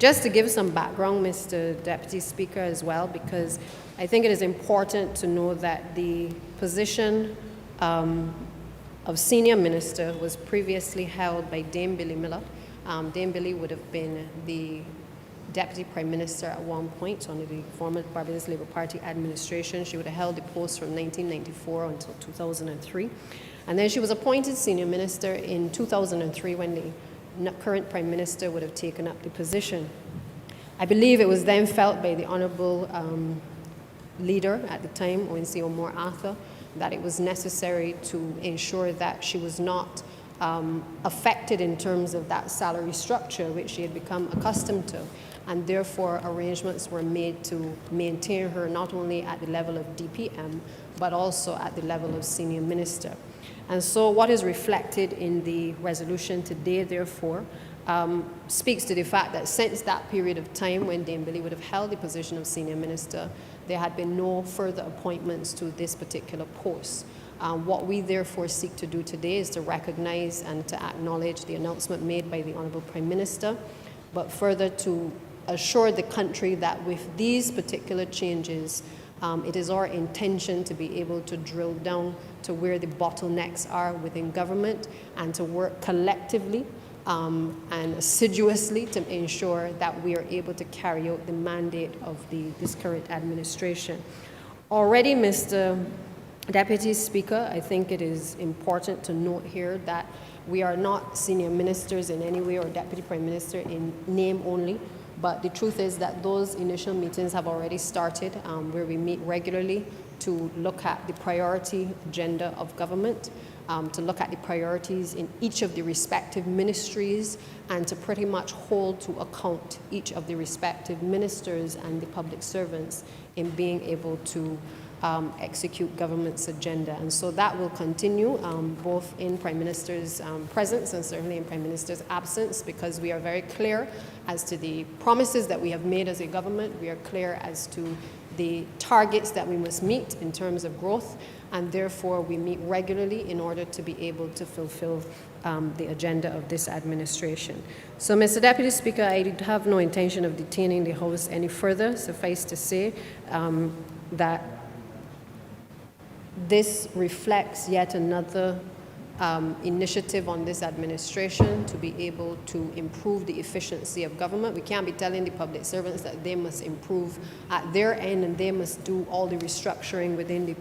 Just to give some background, Mr. Deputy Speaker, as well, because I think it is important to know that the position of senior minister was previously held by Dame Billy Miller. Dame Billy would have been the Deputy Prime Minister at one point under the former Barbados Labour Party administration. She would have held the post from 1994 until 2003. And then she was appointed senior minister in 2003 when the current Prime Minister would have taken up the position. I believe it was then felt by the Honourable leader at the time, O.N.C. O'More Arthur, that it was necessary to ensure that she was not affected in terms of that salary structure which she had become accustomed to, and therefore arrangements were made to maintain her not only at the level of DPM but also at the level of senior minister. And so what is reflected in the resolution today, therefore, speaks to the fact that since that period of time when Dembele would have held the position of senior minister, there had been no further appointments to this particular post. What we therefore seek to do today is to recognize and to acknowledge the announcement made by the Honourable Prime Minister, but further to assure the country that with these particular changes, it is our intention to be able to drill down to where the bottlenecks are within government and to work collectively and assiduously to ensure that we are able to carry out the mandate of this current administration. Already, Mr. Deputy Speaker, I think it is important to note here that we are not senior ministers in any way or Deputy Prime Minister in name only, but the truth is that those initial meetings have already started where we meet regularly to look at the priority agenda of government, to look at the priorities in each of the respective ministries, and to pretty much hold to account each of the respective ministers and the public servants in being able to execute government's agenda. And so that will continue both in Prime Minister's presence and certainly in Prime Minister's absence, because we are very clear as to the promises that we have made as a government. We are clear as to the targets that we must meet in terms of growth, and therefore we meet regularly in order to be able to fulfill the agenda of this administration. So, Mr. Deputy Speaker, I have no intention of detaining the House any further. Suffice to say that this reflects yet another initiative on this administration to be able to improve the efficiency of government. We can't be telling the public servants that they must improve at their end and they must do all the restructuring within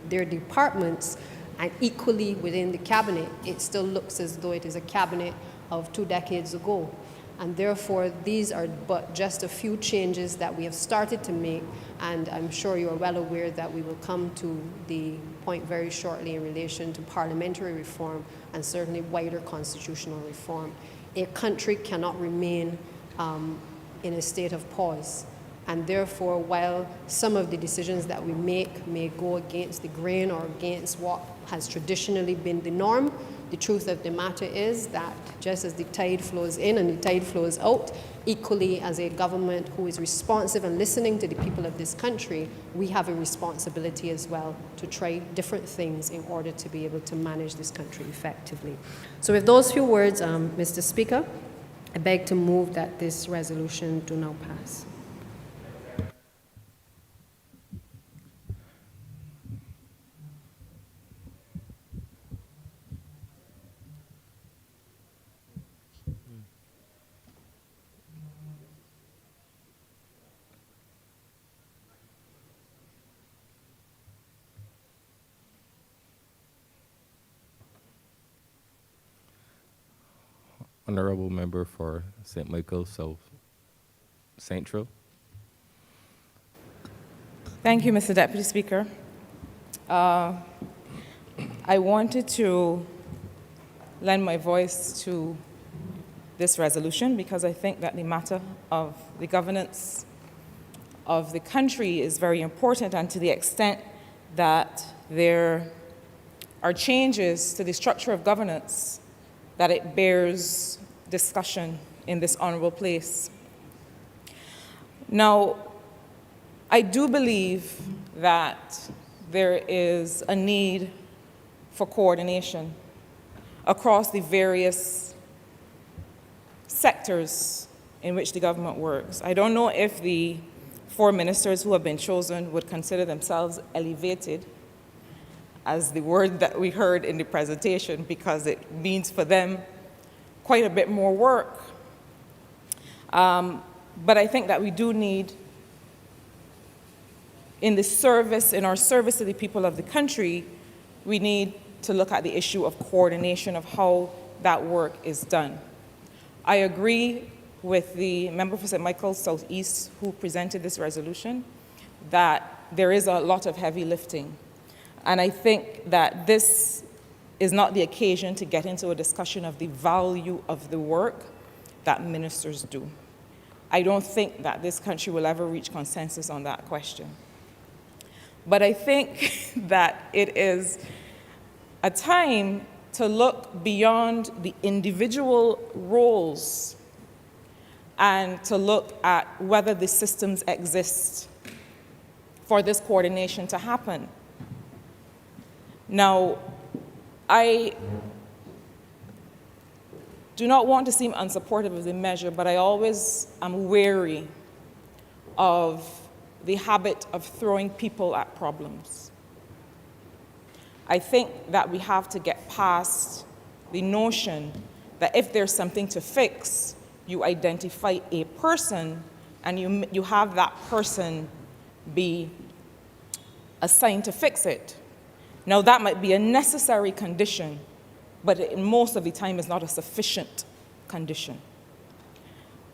their departments, and equally within the cabinet. It still looks as though it is a cabinet of 2 decades ago. And therefore, these are but just a few changes that we have started to make, and I'm sure you are well aware that we will come to the point very shortly in relation to parliamentary reform and certainly wider constitutional reform. A country cannot remain in a state of pause. And therefore, while some of the decisions that we make may go against the grain or against what has traditionally been the norm, the truth of the matter is that just as the tide flows in and the tide flows out, equally as a government who is responsive and listening to the people of this country, we have a responsibility as well to try different things in order to be able to manage this country effectively. So with those few words, Mr. Speaker, I beg to move that this resolution do now pass. Honourable Member for St. Michael South Central. Thank you, Mr. Deputy Speaker. I wanted to lend my voice to this resolution because I think that the matter of the governance of the country is very important, and to the extent that there are changes to the structure of governance, that it bears discussion in this honourable place. Now, I do believe that there is a need for coordination across the various sectors in which the government works. I don't know if the 4 ministers who have been chosen would consider themselves elevated, as the word that we heard in the presentation, because it means for them quite a bit more work. But I think that we do need, in our service to the people of the country, we need to look at the issue of coordination of how that work is done. I agree with the member for St. Michael South East who presented this resolution that there is a lot of heavy lifting. And I think that this is not the occasion to get into a discussion of the value of the work that ministers do. I don't think that this country will ever reach consensus on that question. But I think that it is a time to look beyond the individual roles and to look at whether the systems exist for this coordination to happen. Now, I do not want to seem unsupportive of the measure, but I always am wary of the habit of throwing people at problems. I think that we have to get past the notion that if there's something to fix, you identify a person and you have that person be assigned to fix it. Now, that might be a necessary condition, but most of the time is not a sufficient condition.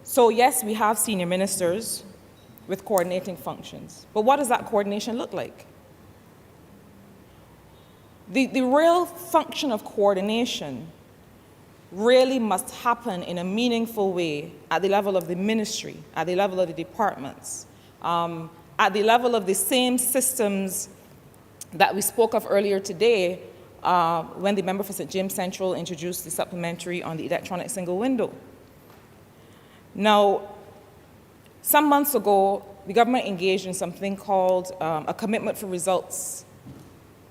So yes, we have senior ministers with coordinating functions, but what does that coordination look like? The real function of coordination really must happen in a meaningful way at the level of the ministry, at the level of the departments, at the level of the same systems that we spoke of earlier today when the member for St. James Central introduced the supplementary on the electronic single window. Now, some months ago, the government engaged in something called a commitment for results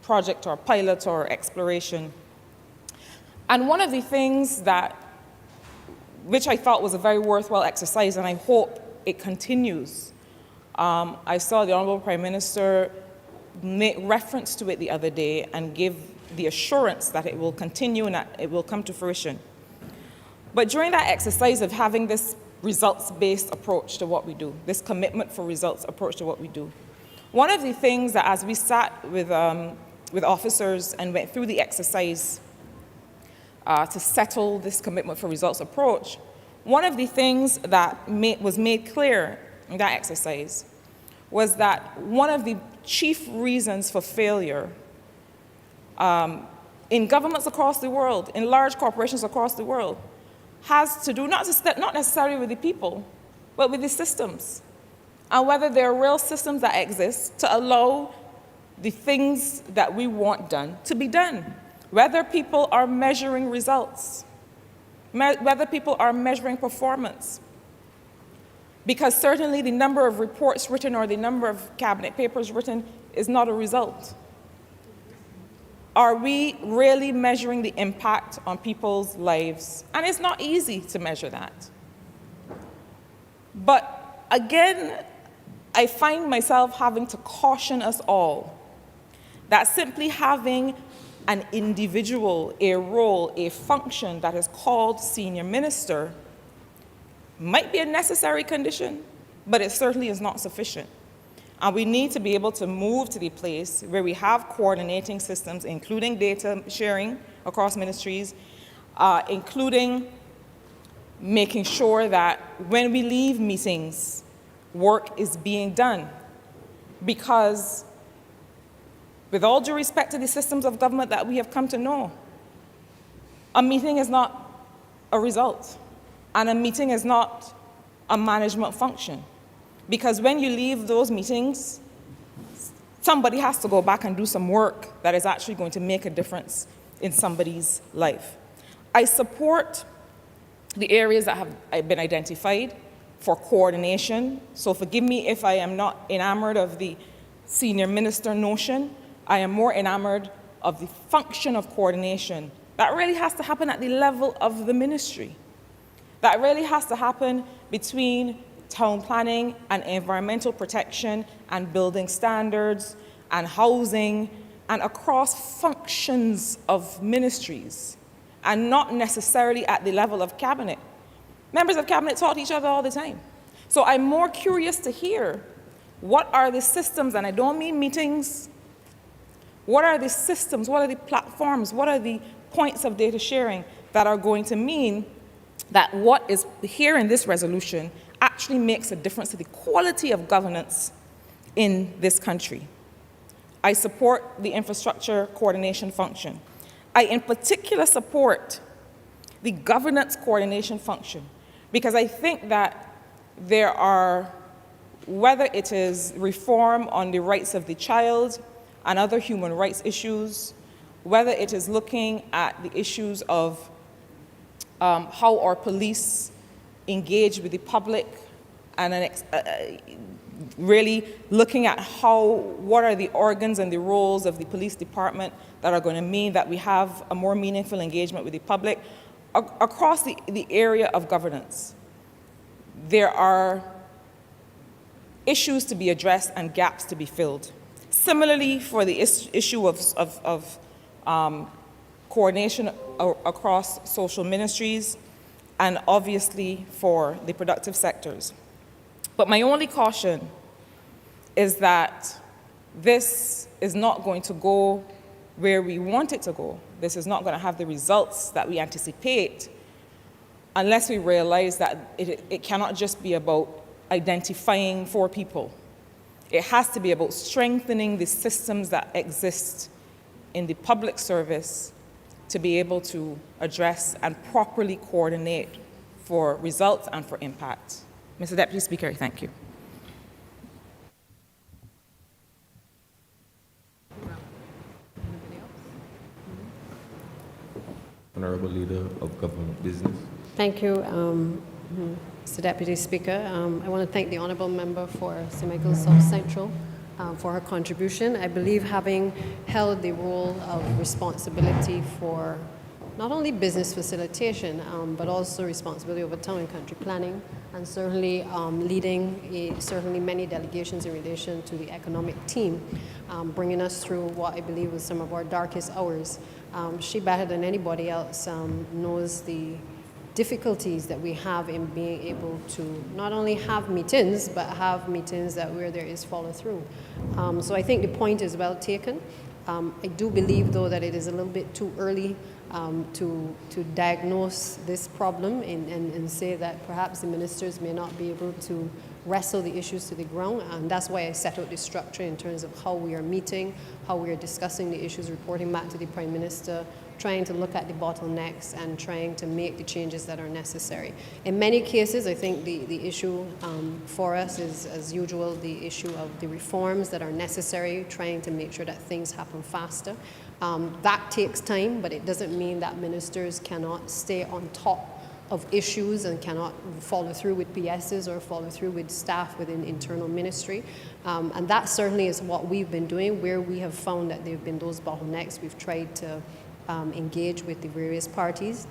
project or pilot or exploration. And one of the things which I thought was a very worthwhile exercise, and I hope it continues, I saw the Honourable Prime Minister make reference to it the other day and give the assurance that it will continue and that it will come to fruition. But during that exercise of having this results-based approach to what we do, this commitment for results approach to what we do, one of the things that as we sat with officers and went through the exercise to settle this commitment for results approach, one of the things that was made clear in that exercise was that one of the chief reasons for failure in governments across the world, in large corporations across the world, has to do not necessarily with the people, but with the systems, and whether there are real systems that exist to allow the things that we want done to be done, whether people are measuring results, whether people are measuring performance. Because certainly the number of reports written or the number of cabinet papers written is not a result. Are we really measuring the impact on people's lives? And it's not easy to measure that. But again, I find myself having to caution us all that simply having an individual, a role, a function that is called senior minister might be a necessary condition, but it certainly is not sufficient. And we need to be able to move to the place where we have coordinating systems, including data sharing across ministries, including making sure that when we leave meetings, work is being done. Because with all due respect to the systems of government that we have come to know, a meeting is not a result, and a meeting is not a management function. Because when you leave those meetings, somebody has to go back and do some work that is actually going to make a difference in somebody's life. I support the areas that have been identified for coordination. So forgive me if I am not enamored of the senior minister notion. I am more enamored of the function of coordination. That really has to happen at the level of the ministry. That really has to happen between town planning and environmental protection and building standards and housing and across functions of ministries, and not necessarily at the level of cabinet. Members of cabinet talk to each other all the time. So I'm more curious to hear what are the systems, and I don't mean meetings. What are the systems, what are the platforms, what are the points of data sharing that are going to mean that what is here in this resolution actually makes a difference to the quality of governance in this country? I support the infrastructure coordination function. I in particular support the governance coordination function because I think that there are, whether it is reform on the rights of the child and other human rights issues, whether it is looking at the issues of how our police engage with the public, and really looking at what are the organs and the roles of the police department that are going to mean that we have a more meaningful engagement with the public across the area of governance. There are issues to be addressed and gaps to be filled. Similarly, for the issue of coordination across social ministries, and obviously for the productive sectors. But my only caution is that this is not going to go where we want it to go. This is not going to have the results that we anticipate unless we realize that it cannot just be about identifying for people. It has to be about strengthening the systems that exist in the public service to be able to address and properly coordinate for results and for impact. Mr. Deputy Speaker, thank you. Honourable Leader of Government Business. Thank you, Mr. Deputy Speaker. I want to thank the Honourable Member for St. Michael's South Central for her contribution. I believe having held the role of responsibility for not only business facilitation, but also responsibility over town and country planning, and certainly leading certainly many delegations in relation to the economic team, bringing us through what I believe was some of our darkest hours. She, better than anybody else, knows the difficulties that we have in being able to not only have meetings, but have meetings where there is follow through. So I think the point is well taken. I do believe, though, that it is a little bit too early to diagnose this problem and say that perhaps the ministers may not be able to wrestle the issues to the ground. And that's why I set out the structure in terms of how we are meeting, how we are discussing the issues, reporting back to the Prime Minister, trying to look at the bottlenecks and trying to make the changes that are necessary. In many cases, I think the issue for us is, as usual, the issue of the reforms that are necessary, trying to make sure that things happen faster. That takes time, but it doesn't mean that ministers cannot stay on top of issues and cannot follow through with PSs or follow through with staff within internal ministry. And that certainly is what we've been doing. Where we have found that there have been those bottlenecks, we've tried to engage with the various parties,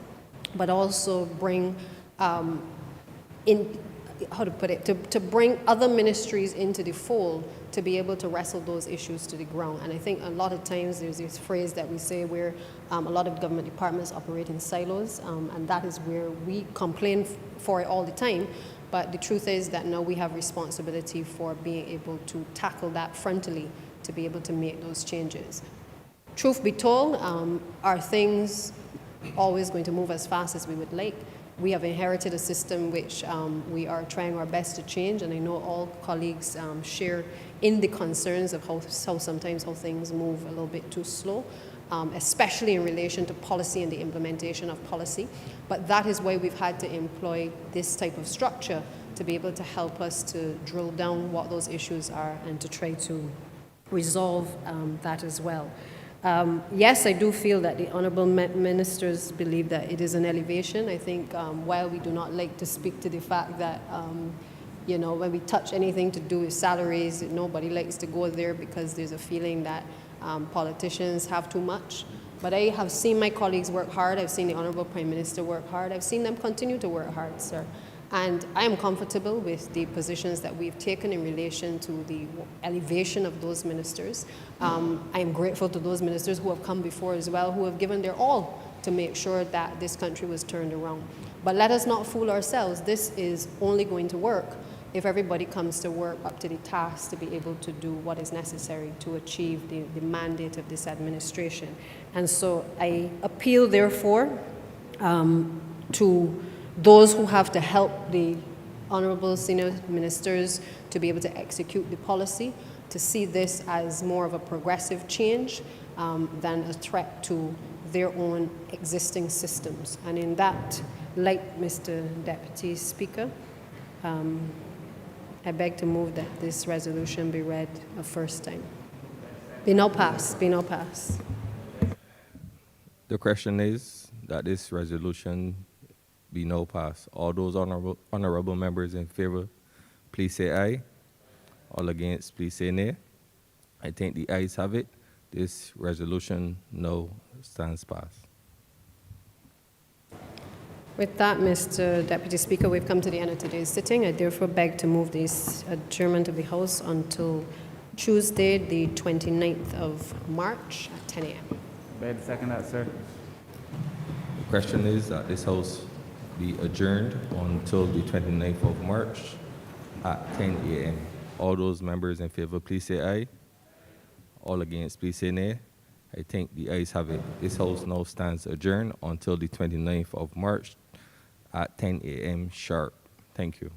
but also bring to bring other ministries into the fold to be able to wrestle those issues to the ground. And I think a lot of times there's this phrase that we say where a lot of government departments operate in silos, and that is where we complain for it all the time. But the truth is that now we have responsibility for being able to tackle that frontally to be able to make those changes. Truth be told, are things always going to move as fast as we would like? We have inherited a system which we are trying our best to change, and I know all colleagues share in the concerns of how sometimes things move a little bit too slow, especially in relation to policy and the implementation of policy. But that is why we've had to employ this type of structure to be able to help us to drill down what those issues are and to try to resolve that as well. Yes, I do feel that the Honourable Ministers believe that it is an elevation. I think while we do not like to speak to the fact that, when we touch anything to do with salaries, nobody likes to go there because there's a feeling that politicians have too much. But I have seen my colleagues work hard. I've seen the Honourable Prime Minister work hard. I've seen them continue to work hard, sir. And I am comfortable with the positions that we've taken in relation to the elevation of those ministers. I am grateful to those ministers who have come before as well, who have given their all to make sure that this country was turned around. But let us not fool ourselves. This is only going to work if everybody comes to work up to the task to be able to do what is necessary to achieve the mandate of this administration. And so I appeal, therefore, to those who have to help the Honourable Senior Ministers to be able to execute the policy, to see this as more of a progressive change than a threat to their own existing systems. And in that light, Mr. Deputy Speaker, I beg to move that this resolution be read a first time. Be now passed. The question is that this resolution be now passed. All those honorable members in favor, please say aye. All against, please say nay. I think the ayes have it. This resolution now stands passed. With that, Mr. Deputy Speaker, we've come to the end of today's sitting. I therefore beg to move this adjournment of the House until Tuesday, the 29th of March at 10 a.m. Beg to second that, sir. The question is that this House be adjourned until the 29th of March at 10 a.m. All those members in favor, please say aye. All against, please say nay. I think the ayes have it. This House now stands adjourned until the 29th of March at 10 a.m. sharp. Thank you.